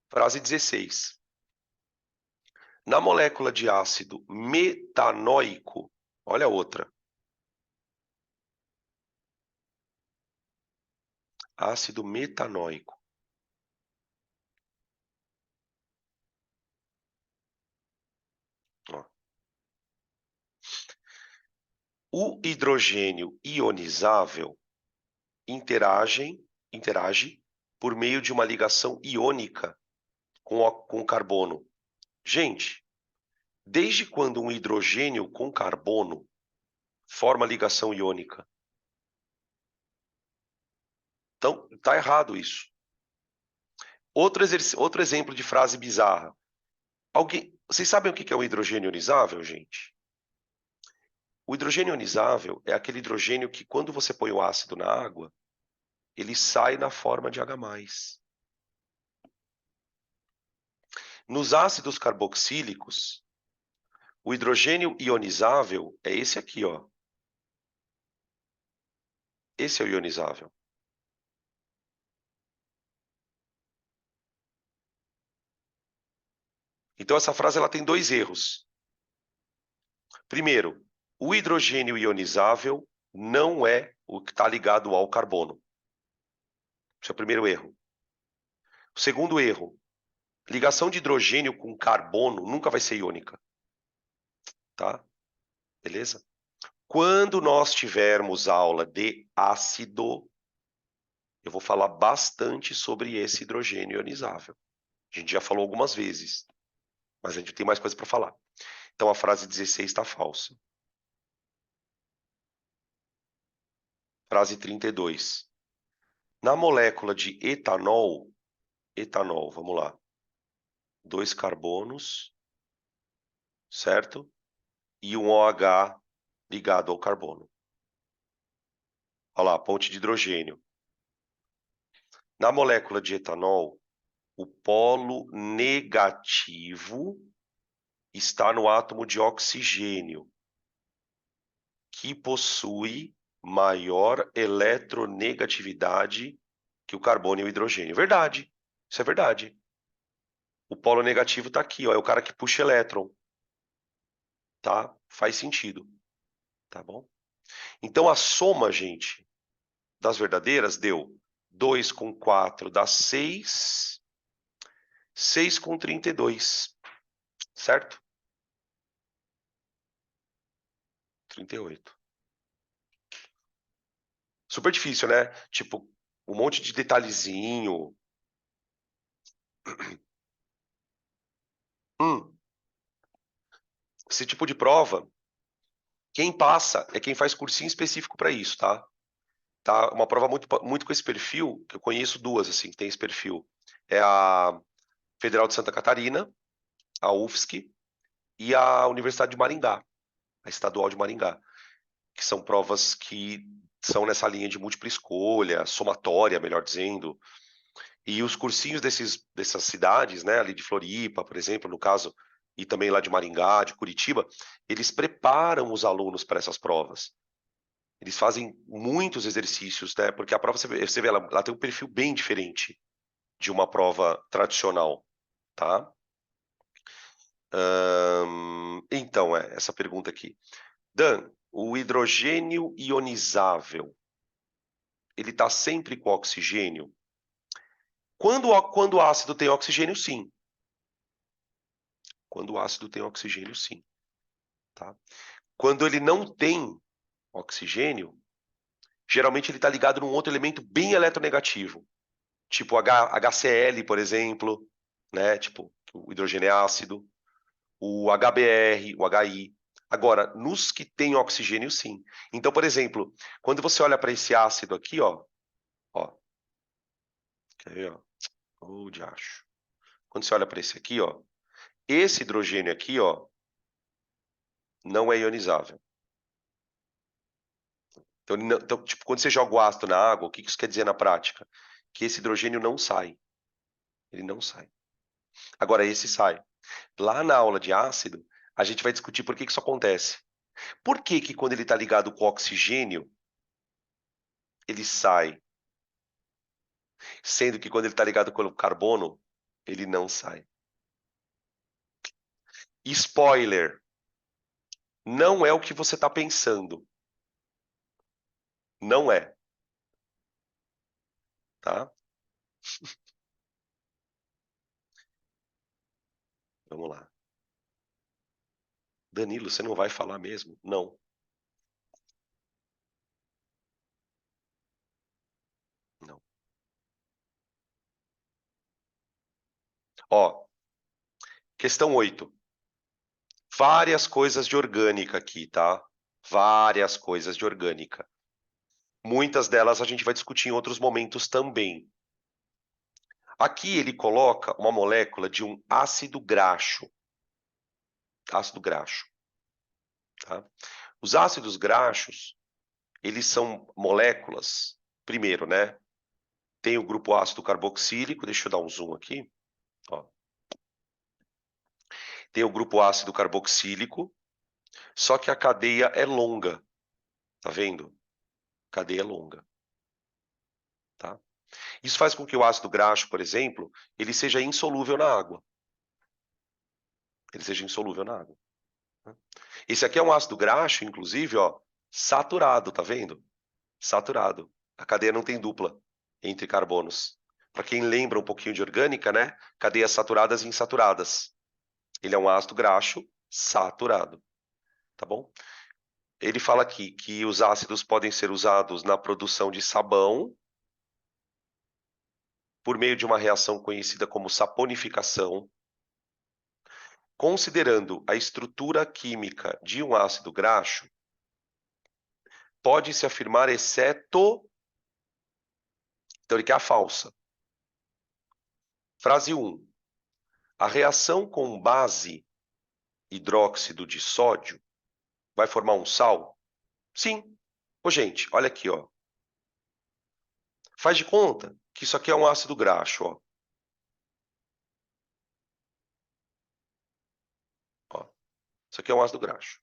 Frase 16. Na molécula de ácido metanoico, olha a outra. Ácido metanoico. Ó. O hidrogênio ionizável interage por meio de uma ligação iônica com o carbono. Gente, desde quando um hidrogênio com carbono forma ligação iônica? Então, está errado isso. Outro exemplo de frase bizarra. Vocês sabem o que é o hidrogênio ionizável, gente? O hidrogênio ionizável é aquele hidrogênio que, quando você põe o ácido na água, ele sai na forma de H+. Nos ácidos carboxílicos, o hidrogênio ionizável é esse aqui, ó. Esse é o ionizável. Então, essa frase ela tem dois erros. Primeiro, o hidrogênio ionizável não é o que está ligado ao carbono. Esse é o primeiro erro. O segundo erro, ligação de hidrogênio com carbono nunca vai ser iônica. Tá? Beleza? Quando nós tivermos aula de ácido, eu vou falar bastante sobre esse hidrogênio ionizável. A gente já falou algumas vezes, mas a gente tem mais coisa para falar. Então a frase 16 está falsa. frase 32. Na molécula de etanol, vamos lá, 2 carbonos, certo? E um OH ligado ao carbono. Olha lá, ponte de hidrogênio. Na molécula de etanol, o polo negativo está no átomo de oxigênio, que possui maior eletronegatividade que o carbono e o hidrogênio. Verdade, isso é verdade. O polo negativo está aqui, ó, é o cara que puxa elétron. Tá? Faz sentido. Tá bom? Então a soma, gente, das verdadeiras deu 2 com 4 dá 6, 6 com 32, certo? 38. Super difícil, né? Tipo, um monte de detalhezinho. Esse tipo de prova, quem passa é quem faz cursinho específico para isso, tá? Tá? Uma prova muito com esse perfil, que eu conheço duas, assim, que tem esse perfil. É a Federal de Santa Catarina, a UFSC, e a Universidade de Maringá, a Estadual de Maringá, que são provas que são nessa linha de múltipla escolha, somatória, melhor dizendo. E os cursinhos dessas cidades, né, ali de Floripa, por exemplo, no caso, e também lá de Maringá, de Curitiba, eles preparam os alunos para essas provas. Eles fazem muitos exercícios, né, porque a prova, você vê, ela tem um perfil bem diferente de uma prova tradicional, tá? Então, essa pergunta aqui. Dan, o hidrogênio ionizável, ele está sempre com oxigênio? Quando o ácido tem oxigênio, sim. Quando o ácido tem oxigênio, sim. Tá? Quando ele não tem oxigênio, geralmente ele está ligado num outro elemento bem eletronegativo, tipo HCl, por exemplo, né? Tipo, o hidrogênio é ácido, o HBr, o HI. Agora, nos que têm oxigênio, sim. Então, por exemplo, quando você olha para esse ácido aqui, ó, quer ver, ó? Oh, diacho. Quando você olha para esse aqui, ó, esse hidrogênio aqui, ó, não é ionizável. Então, tipo, quando você joga o ácido na água, o que isso quer dizer na prática? Que esse hidrogênio não sai. Ele não sai. Agora, esse sai. Lá na aula de ácido, a gente vai discutir por que isso acontece. Por que que quando ele está ligado com oxigênio, ele sai? Sendo que quando ele está ligado com o carbono, ele não sai. Spoiler, não é o que você está pensando. Não é, tá? Vamos lá. Danilo, você não vai falar mesmo? Não. Não. Ó, questão 8. Várias coisas de orgânica aqui, tá? Várias coisas de orgânica. Muitas delas a gente vai discutir em outros momentos também. Aqui ele coloca uma molécula de um ácido graxo. Ácido graxo. Tá? Os ácidos graxos, eles são moléculas, primeiro, né? Tem o grupo ácido carboxílico, deixa eu dar um zoom aqui. Ó. Tem o grupo ácido carboxílico, só que a cadeia é longa. Tá vendo? Cadeia longa. Tá? Isso faz com que o ácido graxo, por exemplo, ele seja insolúvel na água. Ele seja insolúvel na água. Esse aqui é um ácido graxo, inclusive, ó, saturado, tá vendo? Saturado. A cadeia não tem dupla entre carbonos. Para quem lembra um pouquinho de orgânica, né? Cadeias saturadas e insaturadas. Ele é um ácido graxo saturado, tá bom? Ele fala aqui que os ácidos podem ser usados na produção de sabão por meio de uma reação conhecida como saponificação. Considerando a estrutura química de um ácido graxo, pode se afirmar exceto... Então ele quer a falsa. Frase 1. A reação com base hidróxido de sódio vai formar um sal? Sim. Ô, gente, olha aqui, ó. Faz de conta que isso aqui é um ácido graxo, ó. Ó. Isso aqui é um ácido graxo.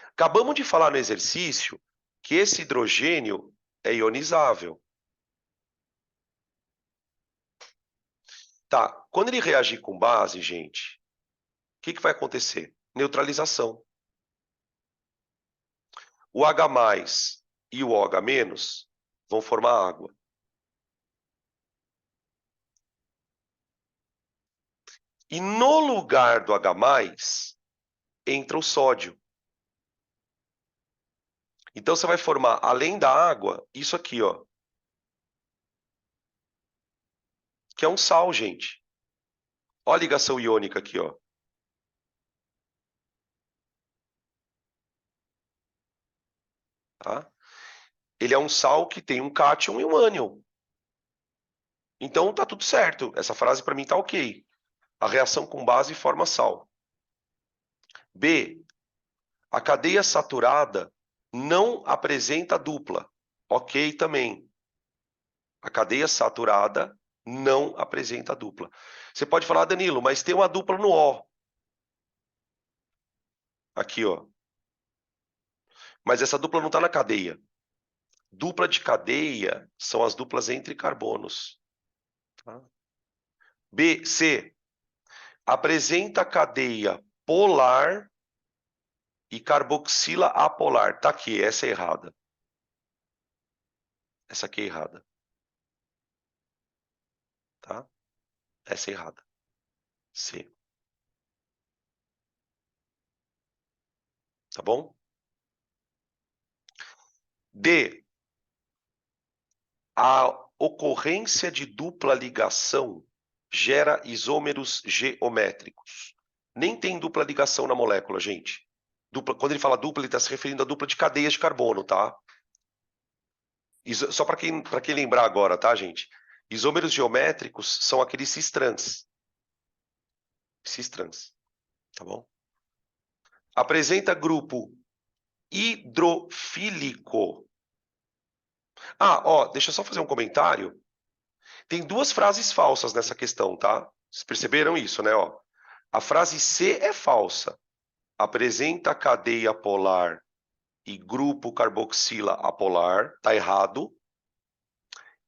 Acabamos de falar no exercício que esse hidrogênio é ionizável. Tá, quando ele reagir com base, gente, o que vai acontecer? Neutralização. O H+ e o OH- vão formar água. E no lugar do H+, entra o sódio. Então você vai formar, além da água, isso aqui, ó. Que é um sal, gente. Ó a ligação iônica aqui, ó. Tá? Ele é um sal que tem um cátion e um ânion. Então tá tudo certo. Essa frase para mim tá ok. A reação com base forma sal. B. A cadeia saturada não apresenta dupla. Ok também. A cadeia saturada não apresenta dupla. Você pode falar, Danilo, mas tem uma dupla no O. Aqui, ó. Mas essa dupla não está na cadeia. Dupla de cadeia são as duplas entre carbonos. Tá? B, C. Apresenta cadeia polar e carboxila apolar. Tá aqui, essa é errada. Essa aqui é errada. Tá? Essa é errada. C. Tá bom? D. A ocorrência de dupla ligação gera isômeros geométricos. Nem tem dupla ligação na molécula, gente. Quando ele fala dupla, ele está se referindo à dupla de cadeias de carbono, tá? Só para quem lembrar agora, tá, gente? Isômeros geométricos são aqueles cis-trans. Cis-trans, tá bom? Apresenta grupo hidrofílico. Ah, ó, deixa eu só fazer um comentário. Tem duas frases falsas nessa questão, tá? Vocês perceberam isso, né? Ó, a frase C é falsa. Apresenta cadeia polar e grupo carboxila apolar. Tá errado.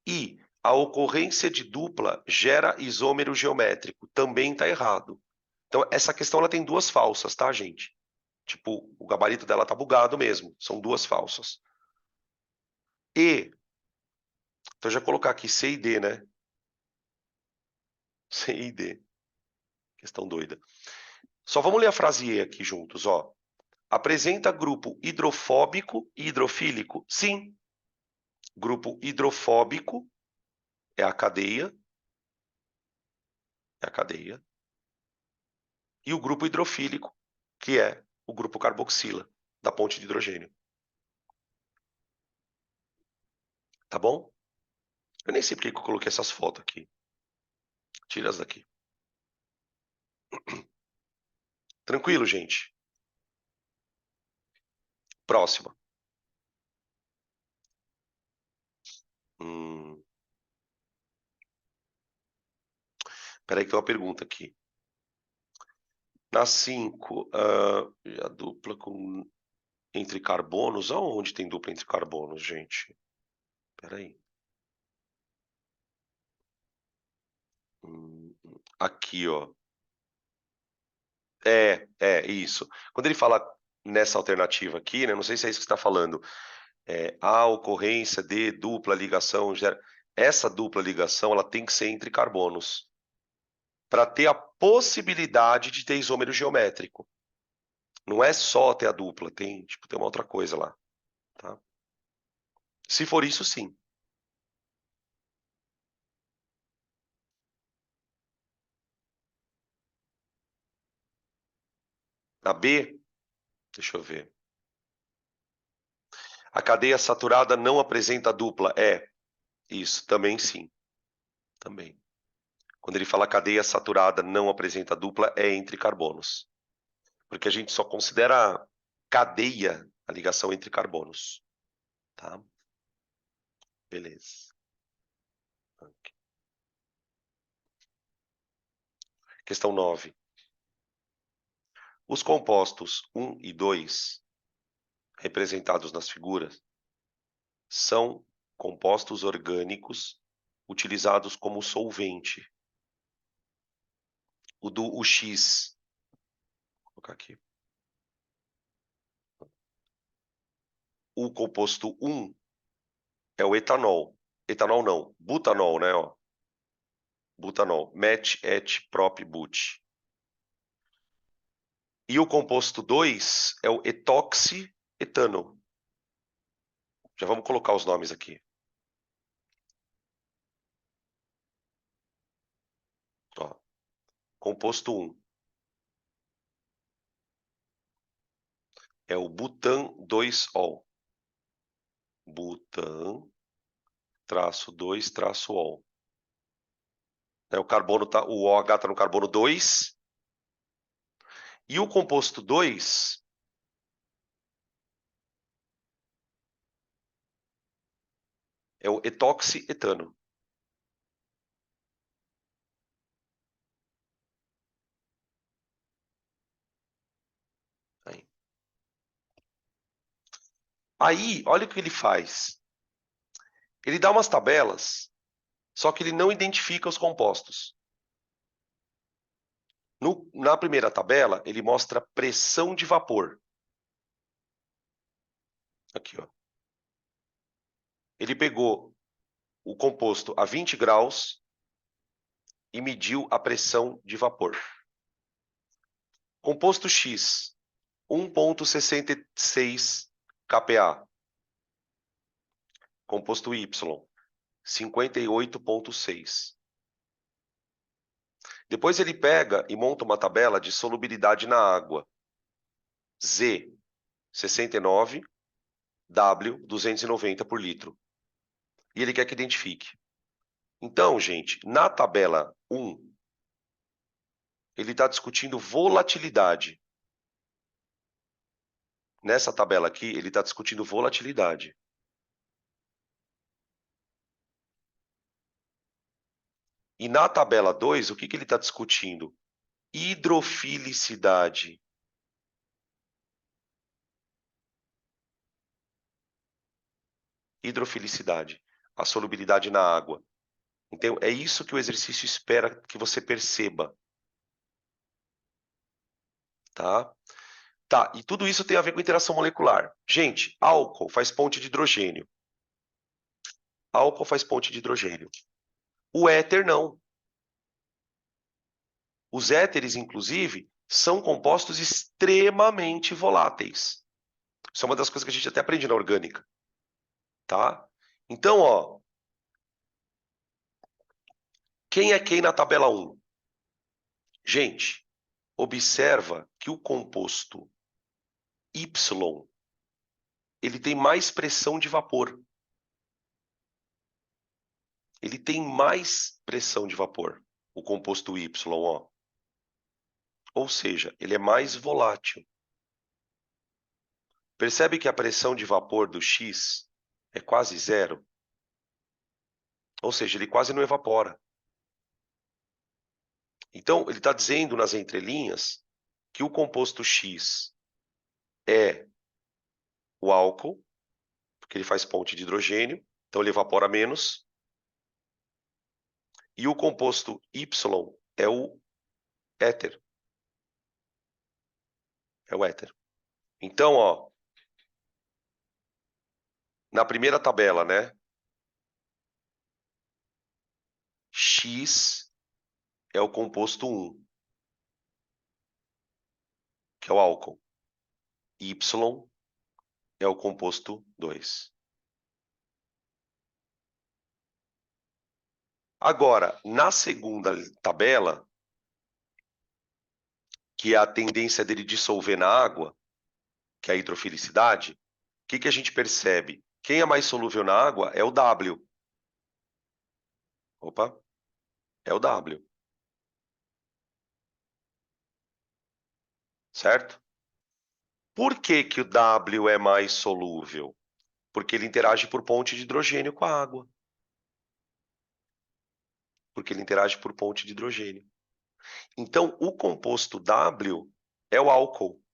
E a ocorrência de dupla gera isômero geométrico. Também tá errado. Então, essa questão ela tem duas falsas, tá, gente? Tipo, o gabarito dela tá bugado mesmo. São duas falsas. E, então já colocar aqui C e D, né? C e D. Questão doida. Só vamos ler a frase E aqui juntos, ó. Apresenta grupo hidrofóbico e hidrofílico? Sim. Grupo hidrofóbico é a cadeia. É a cadeia. E o grupo hidrofílico, que é o grupo carboxila, da ponte de hidrogênio. Tá bom? Eu nem sei porque que eu coloquei essas fotos aqui. Tira as daqui. Tranquilo, gente? Próxima. Peraí que tem uma pergunta aqui. Na 5, a dupla entre carbonos. Aonde tem dupla entre carbonos, gente? Peraí. Aqui, ó. Isso. Quando ele fala nessa alternativa aqui, né? Não sei se é isso que você está falando. A ocorrência de dupla ligação essa dupla ligação ela tem que ser entre carbonos para ter a possibilidade de ter isômero geométrico. Não é só ter a dupla, tem uma outra coisa lá, tá? Se for isso, sim. Na B, deixa eu ver. A cadeia saturada não apresenta dupla. Isso, também sim. Também. Quando ele fala cadeia saturada não apresenta dupla, é entre carbonos. Porque a gente só considera cadeia a ligação entre carbonos. Tá? Beleza. Okay. Questão 9. Os compostos 1 e 2, representados nas figuras, são compostos orgânicos utilizados como solvente. O X, vou colocar aqui. O composto 1 é o etanol. Etanol não, butanol, né? Ó. Butanol, met, et, prop, but. E o composto 2 é o etoxietano. Já vamos colocar os nomes aqui. Ó. Composto 1 é o butan 2-ol. Butan, traço 2, traço ol. O carbono tá, o OH está no carbono 2. E o composto 2 é o etoxietano. Aí, olha o que ele faz. Ele dá umas tabelas, só que ele não identifica os compostos. Na primeira tabela, ele mostra pressão de vapor. Aqui, ó. Ele pegou o composto a 20 graus e mediu a pressão de vapor. Composto X, 1,66 kPa. Composto Y, 58,6. Depois ele pega e monta uma tabela de solubilidade na água. Z, 69, W, 290 por litro. E ele quer que identifique. Então, gente, na tabela 1, ele está discutindo volatilidade. Nessa tabela aqui, ele está discutindo volatilidade. E na tabela 2, o que ele está discutindo? Hidrofilicidade. Hidrofilicidade, a solubilidade na água. Então, é isso que o exercício espera que você perceba. Tá? Tá, e tudo isso tem a ver com interação molecular. Gente, álcool faz ponte de hidrogênio. Álcool faz ponte de hidrogênio. O éter não. Os éteres, inclusive, são compostos extremamente voláteis. Isso é uma das coisas que a gente até aprende na orgânica. Tá? Então, ó, quem é quem na tabela 1? Gente, observa que o composto Y, ele tem mais pressão de vapor. Ele tem mais pressão de vapor, o composto Y, ó. Ou seja, ele é mais volátil. Percebe que a pressão de vapor do X é quase zero? Ou seja, ele quase não evapora. Então, ele está dizendo nas entrelinhas que o composto X é o álcool, porque ele faz ponte de hidrogênio, então ele evapora menos. E o composto Y é o éter. É o éter. Então, ó, na primeira tabela, né? X é o composto 1, que é o álcool. Y é o composto 2. Agora, na segunda tabela, que é a tendência dele dissolver na água, que é a hidrofilicidade, o que a gente percebe? Quem é mais solúvel na água é o W. Opa, é o W. Certo? Por que o W é mais solúvel? Porque ele interage por ponte de hidrogênio com a água. Porque ele interage por ponte de hidrogênio. Então, o composto W é o álcool.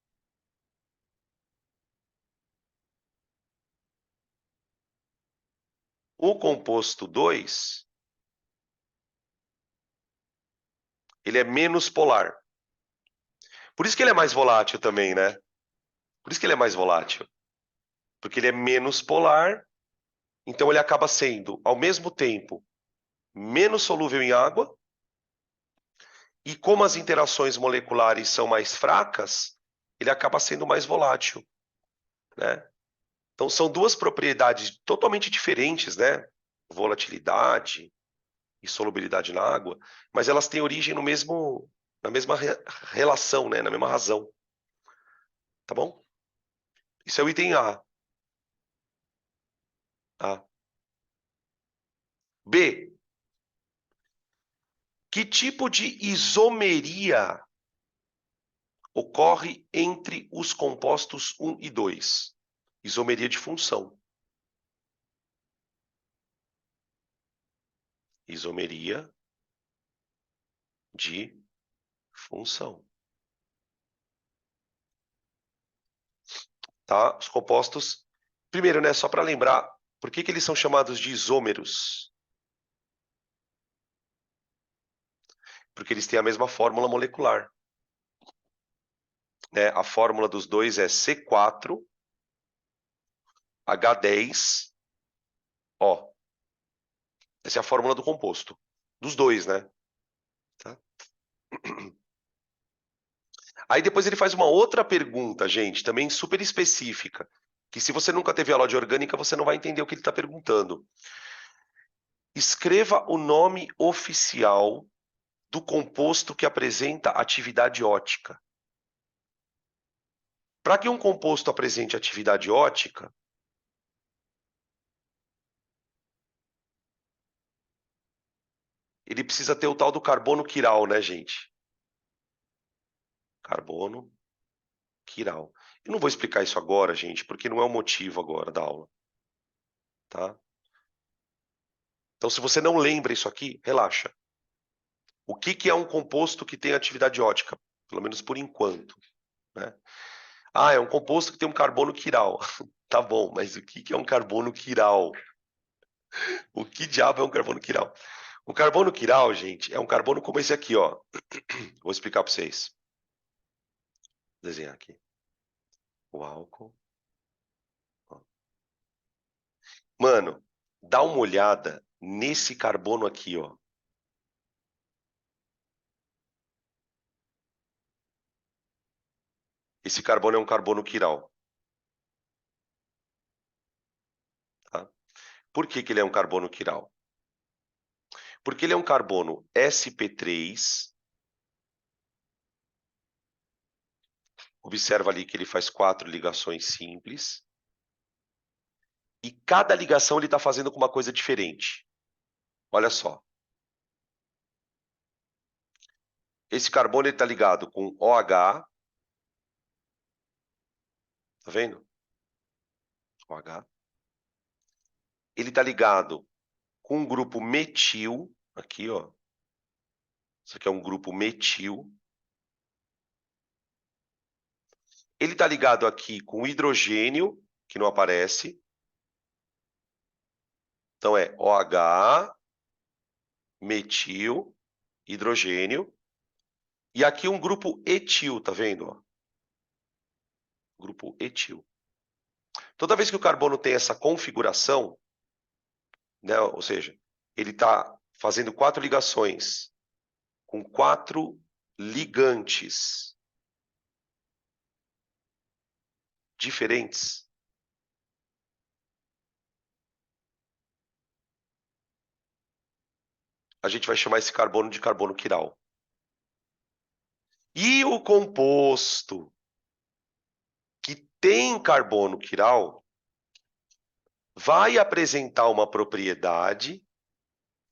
O composto 2, ele é menos polar. Por isso que ele é mais volátil também, né? Por isso que ele é mais volátil. Porque ele é menos polar, então ele acaba sendo, ao mesmo tempo, menos solúvel em água, e como as interações moleculares são mais fracas, ele acaba sendo mais volátil, né? Então são duas propriedades totalmente diferentes, né? Volatilidade e solubilidade na água, mas elas têm origem na mesma relação, né? Na mesma razão. Tá bom? Isso é o item A. Tá? B. Que tipo de isomeria ocorre entre os compostos 1 e 2? Isomeria de função. Isomeria de função. Tá? Os compostos. Primeiro, né, só para lembrar, por que eles são chamados de isômeros? Porque eles têm a mesma fórmula molecular. Né? A fórmula dos dois é C4H10O. Essa é a fórmula do composto. Dos dois, né? Tá? Aí depois ele faz uma outra pergunta, gente, também super específica, que se você nunca teve aula de orgânica, você não vai entender o que ele está perguntando. Escreva o nome oficial do composto que apresenta atividade ótica. Para que um composto apresente atividade ótica, ele precisa ter o tal do carbono quiral, né, gente? Carbono quiral. Eu não vou explicar isso agora, gente, porque não é o motivo agora da aula. Tá? Então, se você não lembra isso aqui, relaxa. O que é um composto que tem atividade ótica? Pelo menos por enquanto. Né? Ah, é um composto que tem um carbono quiral. Tá bom, mas o que é um carbono quiral? O que diabo é um carbono quiral? O carbono quiral, gente, é um carbono como esse aqui, ó. Vou explicar para vocês. Vou desenhar aqui. O álcool. Ó. Mano, dá uma olhada nesse carbono aqui, ó. Esse carbono é um carbono quiral. Tá? Por que ele é um carbono quiral? Porque ele é um carbono sp3. Observa ali que ele faz 4 ligações simples. E cada ligação ele está fazendo com uma coisa diferente. Olha só. Esse carbono está ligado com OH. Tá vendo? OH. Ele está ligado com um grupo metil. Aqui, ó. Isso aqui é um grupo metil. Ele está ligado aqui com hidrogênio, que não aparece. Então é OH, metil, hidrogênio. E aqui um grupo etil, tá vendo? Ó? Grupo etil. Toda vez que o carbono tem essa configuração, né, ou seja, ele está fazendo 4 ligações com 4 ligantes diferentes, a gente vai chamar esse carbono de carbono quiral. E o composto que tem carbono quiral, vai apresentar uma propriedade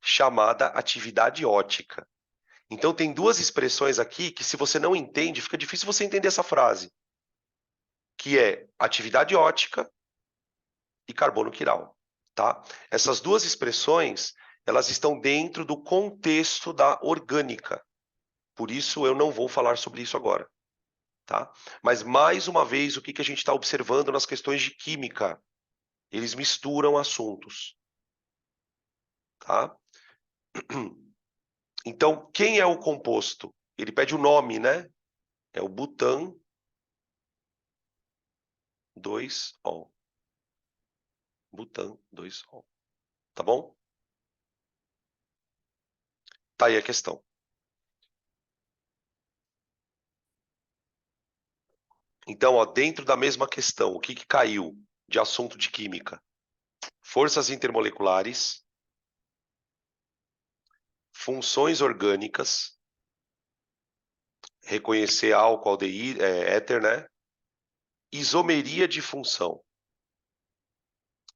chamada atividade ótica. Então, tem duas expressões aqui que, se você não entende, fica difícil você entender essa frase, que é atividade ótica e carbono quiral, tá? Essas duas expressões, elas estão dentro do contexto da orgânica. Por isso, eu não vou falar sobre isso agora, tá? Mas, mais uma vez, o que a gente está observando nas questões de química? Eles misturam assuntos, tá? Então, quem é o composto? Ele pede o nome, né? É o butan 2-ol. Butan 2-ol. Tá bom? Tá aí a questão. Então, ó, dentro da mesma questão, o que caiu de assunto de química? Forças intermoleculares, funções orgânicas, reconhecer álcool, aldeído, éter, né? Isomeria de função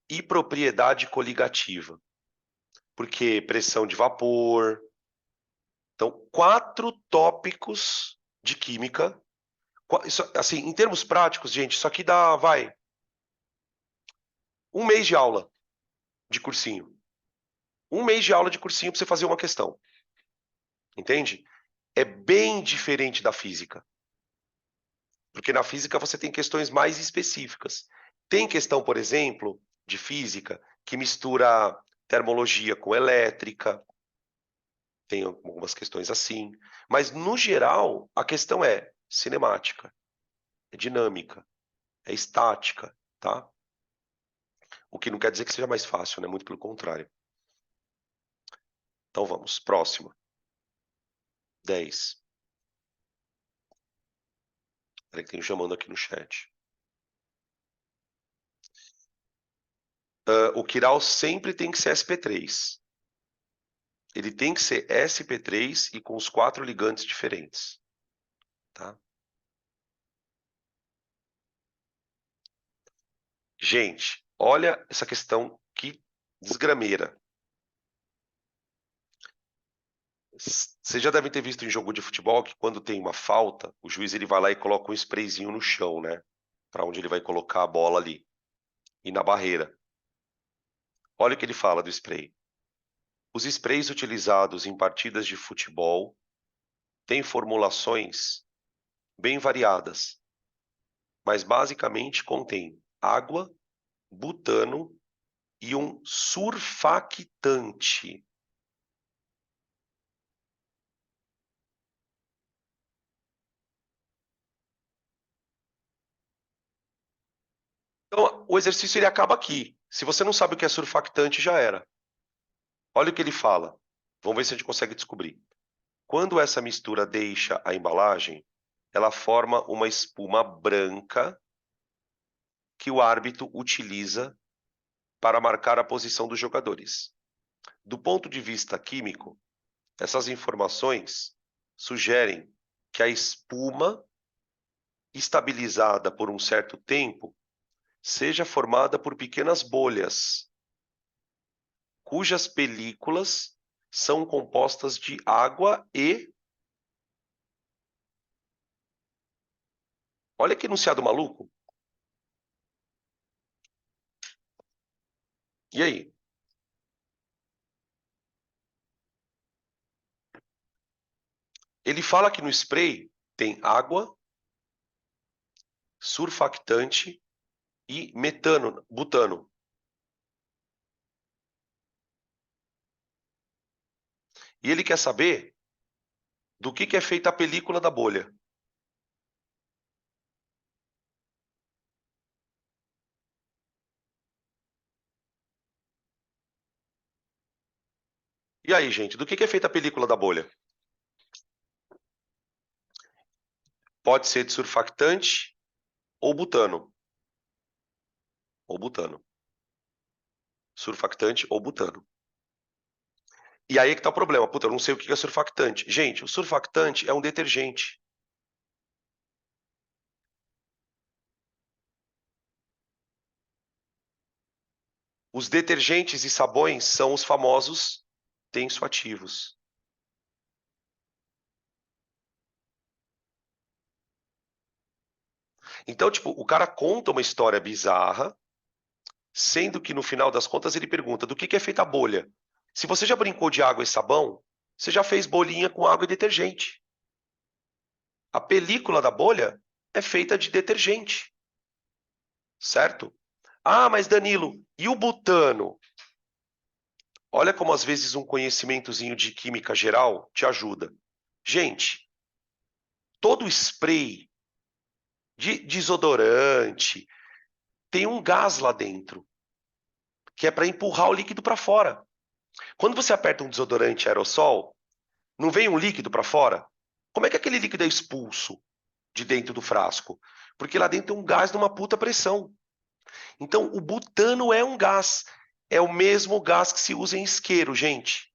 e propriedade coligativa. Porque pressão de vapor. Então, 4 tópicos de química. Isso, assim, em termos práticos, gente, isso aqui dá, vai, 1 mês de aula de cursinho. 1 mês de aula de cursinho para você fazer uma questão. Entende? É bem diferente da física. Porque na física você tem questões mais específicas. Tem questão, por exemplo, de física que mistura termologia com elétrica. Tem algumas questões assim. Mas, no geral, a questão é cinemática, é dinâmica, é estática, tá? O que não quer dizer que seja mais fácil, né? Muito pelo contrário. Então vamos, próxima. 10. Peraí que tem um chamando aqui no chat. O quiral sempre tem que ser sp3. Ele tem que ser sp3 e com os 4 ligantes diferentes. Tá? Gente, olha essa questão que desgrameira. Vocês já devem ter visto em jogo de futebol que, quando tem uma falta, o juiz ele vai lá e coloca um sprayzinho no chão, né? Para onde ele vai colocar a bola ali. E na barreira. Olha o que ele fala do spray. Os sprays utilizados em partidas de futebol têm formulações bem variadas, mas basicamente contém água, butano e um surfactante. Então, o exercício ele acaba aqui. Se você não sabe o que é surfactante, já era. Olha o que ele fala. Vamos ver se a gente consegue descobrir. Quando essa mistura deixa a embalagem, ela forma uma espuma branca que o árbitro utiliza para marcar a posição dos jogadores. Do ponto de vista químico, essas informações sugerem que a espuma, estabilizada por um certo tempo, seja formada por pequenas bolhas, cujas películas são compostas de água e... Olha que enunciado maluco. E aí? Ele fala que no spray tem água, surfactante e metano, butano. E ele quer saber do que é feita a película da bolha. E aí, gente, do que é feita a película da bolha? Pode ser de surfactante ou butano. Ou butano. Surfactante ou butano. E aí é que tá o problema. Puta, eu não sei o que é surfactante. Gente, o surfactante é um detergente. Os detergentes e sabões são os famosos tensoativos. Então, tipo, o cara conta uma história bizarra, sendo que no final das contas ele pergunta do que é feita a bolha. Se você já brincou de água e sabão, você já fez bolinha com água e detergente. A película da bolha é feita de detergente, certo? Ah, mas Danilo, e o butano? Olha como às vezes um conhecimentozinho de química geral te ajuda. Gente, todo spray de desodorante tem um gás lá dentro, que é para empurrar o líquido para fora. Quando você aperta um desodorante aerossol, não vem um líquido para fora? Como é que aquele líquido é expulso de dentro do frasco? Porque lá dentro tem um gás de uma puta pressão. Então, o butano é um gás. É o mesmo gás que se usa em isqueiro, gente.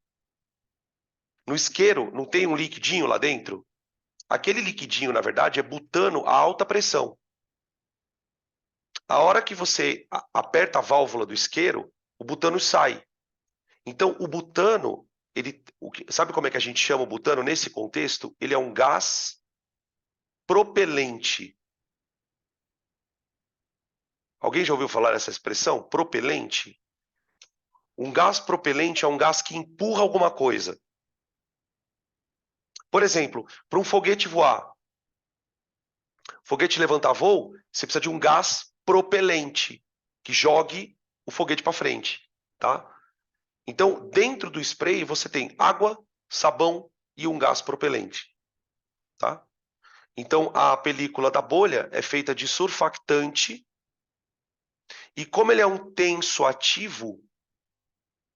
No isqueiro, não tem um liquidinho lá dentro? Aquele liquidinho, na verdade, é butano a alta pressão. A hora que você aperta a válvula do isqueiro, o butano sai. Então, o butano, sabe como é que a gente chama o butano nesse contexto? Ele é um gás propelente. Alguém já ouviu falar essa expressão? Propelente? Um gás propelente é um gás que empurra alguma coisa. Por exemplo, para um foguete voar, foguete levantar voo, você precisa de um gás propelente que jogue o foguete para frente, tá? Então, dentro do spray você tem água, sabão e um gás propelente, tá? Então, a película da bolha é feita de surfactante e como ele é um tenso ativo,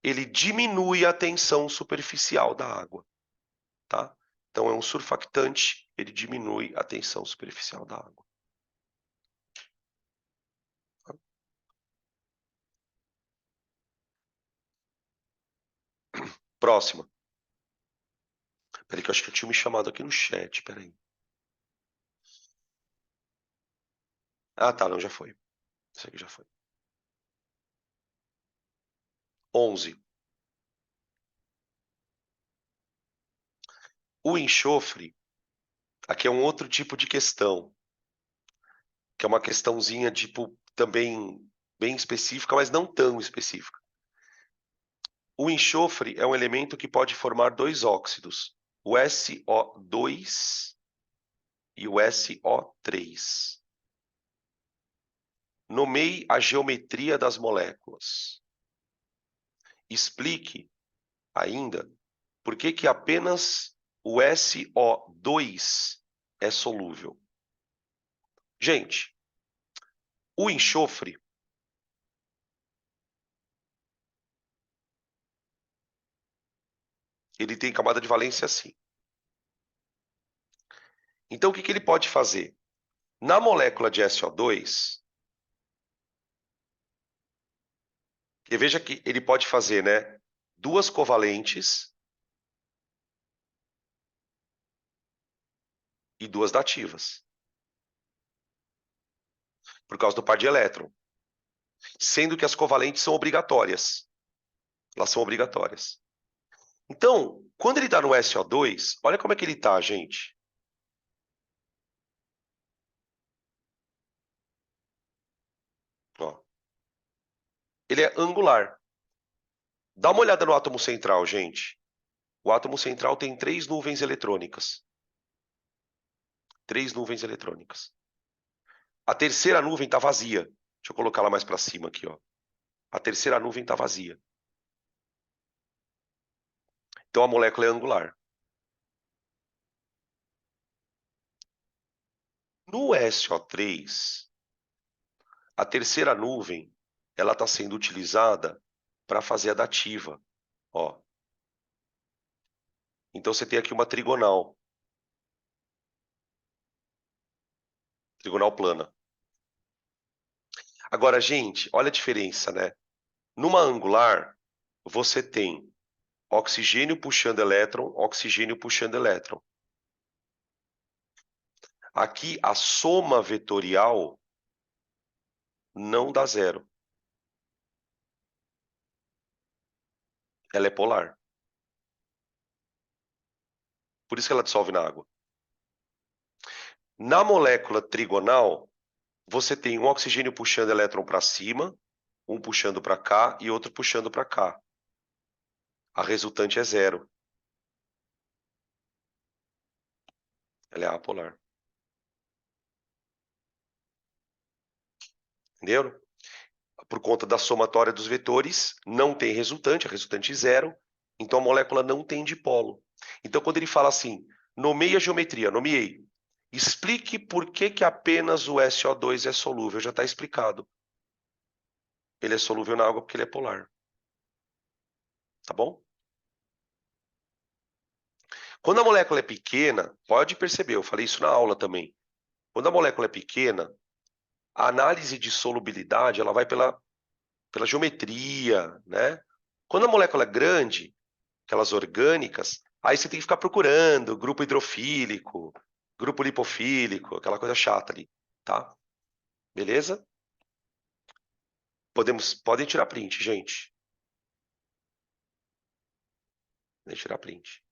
ele diminui a tensão superficial da água, tá? Então, é um surfactante, ele diminui a tensão superficial da água. Próxima. Peraí que eu acho que eu tinha me chamado aqui no chat, peraí. Ah, tá, não, já foi. Isso aqui já foi. 11. O enxofre, aqui é um outro tipo de questão, que é uma questãozinha, tipo, também bem específica, mas não tão específica. O enxofre é um elemento que pode formar dois óxidos, o SO2 e o SO3. Nomeie a geometria das moléculas. Explique ainda por que que apenas o SO2 é solúvel. Gente, o enxofre ele tem camada de valência assim. Então, o que que ele pode fazer? Na molécula de SO2, e veja que ele pode fazer, né, duas covalentes e duas dativas, por causa do par de elétron, sendo que as covalentes são obrigatórias. Elas são obrigatórias. Então, quando ele está no SO2, olha como é que ele está, gente. Ó. Ele é angular. Dá uma olhada no átomo central, gente. O átomo central tem 3 nuvens eletrônicas. 3 nuvens eletrônicas. A terceira nuvem está vazia. Deixa eu colocar ela mais para cima aqui, ó. A terceira nuvem está vazia. Então a molécula é angular. No SO3, a terceira nuvem ela está sendo utilizada para fazer a dativa. Ó. Então você tem aqui uma trigonal. Trigonal plana. Agora, gente, olha a diferença, né? Numa angular, você tem oxigênio puxando elétron, oxigênio puxando elétron. Aqui, a soma vetorial não dá zero. Ela é polar. Por isso que ela dissolve na água. Na molécula trigonal, você tem um oxigênio puxando elétron para cima, um puxando para cá e outro puxando para cá. A resultante é zero. Ela é apolar. Entenderam? Por conta da somatória dos vetores, não tem resultante, a resultante é zero, então a molécula não tem dipolo. Então, quando ele fala assim, nomeie a geometria, nomeei. Explique por que apenas o SO2 é solúvel. Já está explicado. Ele é solúvel na água porque ele é polar. Tá bom? Quando a molécula é pequena, pode perceber, eu falei isso na aula também. Quando a molécula é pequena, a análise de solubilidade ela vai pela geometria, né? Quando a molécula é grande, aquelas orgânicas, aí você tem que ficar procurando grupo hidrofílico, grupo lipofílico, aquela coisa chata ali, tá? Beleza? Podem tirar print, gente. Podem tirar print.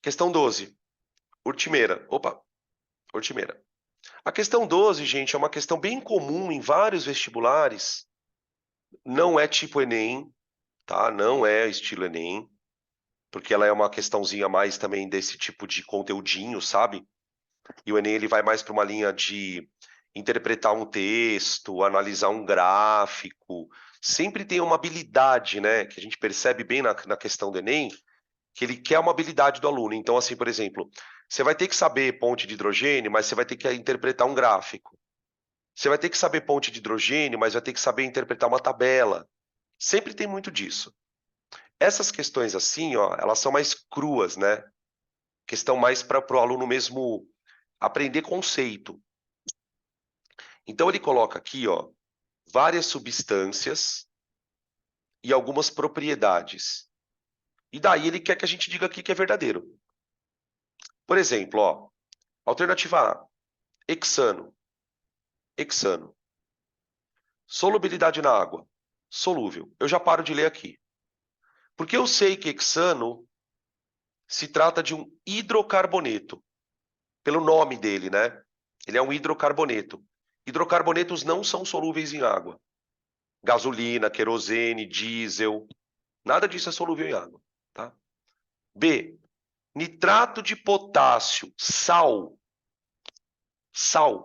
Questão 12. Urtimeira. Opa, Urtimeira. A questão 12, gente, é uma questão bem comum em vários vestibulares. Não é tipo Enem, tá? Não é estilo Enem, porque ela é uma questãozinha mais também desse tipo de conteúdinho, sabe? E o Enem ele vai mais para uma linha de interpretar um texto, analisar um gráfico. Sempre tem uma habilidade, né? Que a gente percebe bem na questão do Enem, que ele quer uma habilidade do aluno. Então, assim, por exemplo, você vai ter que saber ponte de hidrogênio, mas você vai ter que interpretar um gráfico. Você vai ter que saber ponte de hidrogênio, mas vai ter que saber interpretar uma tabela. Sempre tem muito disso. Essas questões assim, ó, elas são mais cruas, né? Questão mais para o aluno mesmo aprender conceito. Então ele coloca aqui, ó, várias substâncias e algumas propriedades. E daí ele quer que a gente diga aqui que é verdadeiro. Por exemplo, ó, alternativa A, hexano. Hexano. Solubilidade na água. Solúvel. Eu já paro de ler aqui. Porque eu sei que hexano se trata de um hidrocarboneto, pelo nome dele, né? Ele é um hidrocarboneto. Hidrocarbonetos não são solúveis em água. Gasolina, querosene, diesel, nada disso é solúvel em água, tá? B, nitrato de potássio, sal,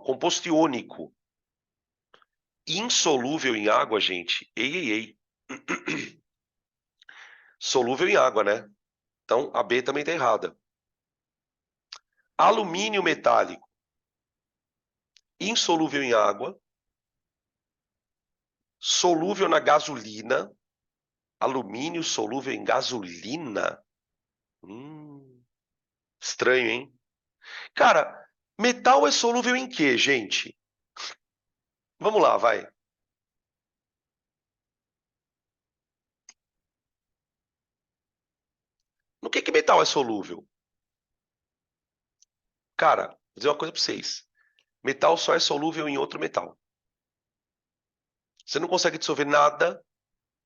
composto iônico, insolúvel em água, gente. Ei. Solúvel em água, né? Então a B também está errada. Alumínio metálico, insolúvel em água, solúvel na gasolina. Alumínio solúvel em gasolina? Estranho, hein? Cara, metal é solúvel em quê, gente? Vamos lá, vai. No que metal é solúvel? Cara, vou dizer uma coisa para vocês. Metal só é solúvel em outro metal. Você não consegue dissolver nada,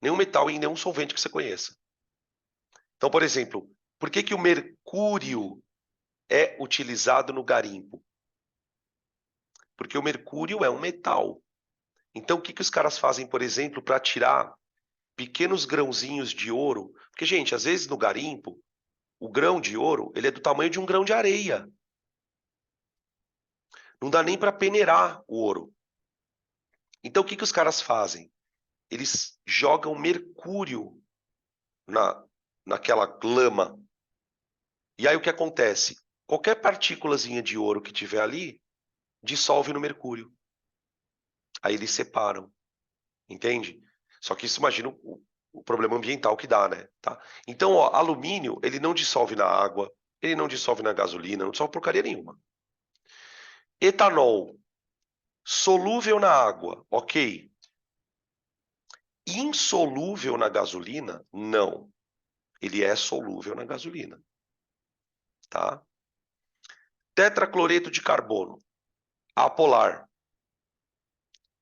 nenhum metal em nenhum solvente que você conheça. Então, por exemplo, por que o mercúrio é utilizado no garimpo? Porque o mercúrio é um metal. Então, o que os caras fazem, por exemplo, para tirar pequenos grãozinhos de ouro? Porque, gente, às vezes no garimpo, o grão de ouro ele é do tamanho de um grão de areia. Não dá nem para peneirar o ouro. Então, o que os caras fazem? Eles jogam mercúrio naquela lama. E aí o que acontece? Qualquer partículazinha de ouro que tiver ali, dissolve no mercúrio. Aí eles separam, entende? Só que isso imagina o problema ambiental que dá, né? Tá? Então, ó, alumínio, ele não dissolve na água, ele não dissolve na gasolina, não dissolve porcaria nenhuma. Etanol, solúvel na água, ok. Insolúvel na gasolina? Não. Ele é solúvel na gasolina, tá? Tetracloreto de carbono, apolar.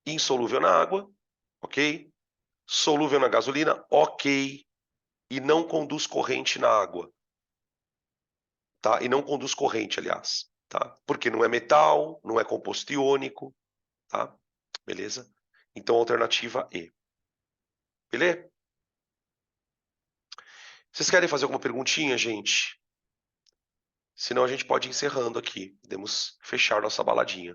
Insolúvel na água, ok? Solúvel na gasolina, ok. E não conduz corrente na água. Tá? E não conduz corrente, aliás. Tá? Porque não é metal, não é composto iônico. Tá? Beleza? Então, alternativa E. Beleza? Vocês querem fazer alguma perguntinha, gente? Senão a gente pode ir encerrando aqui. Podemos fechar nossa baladinha.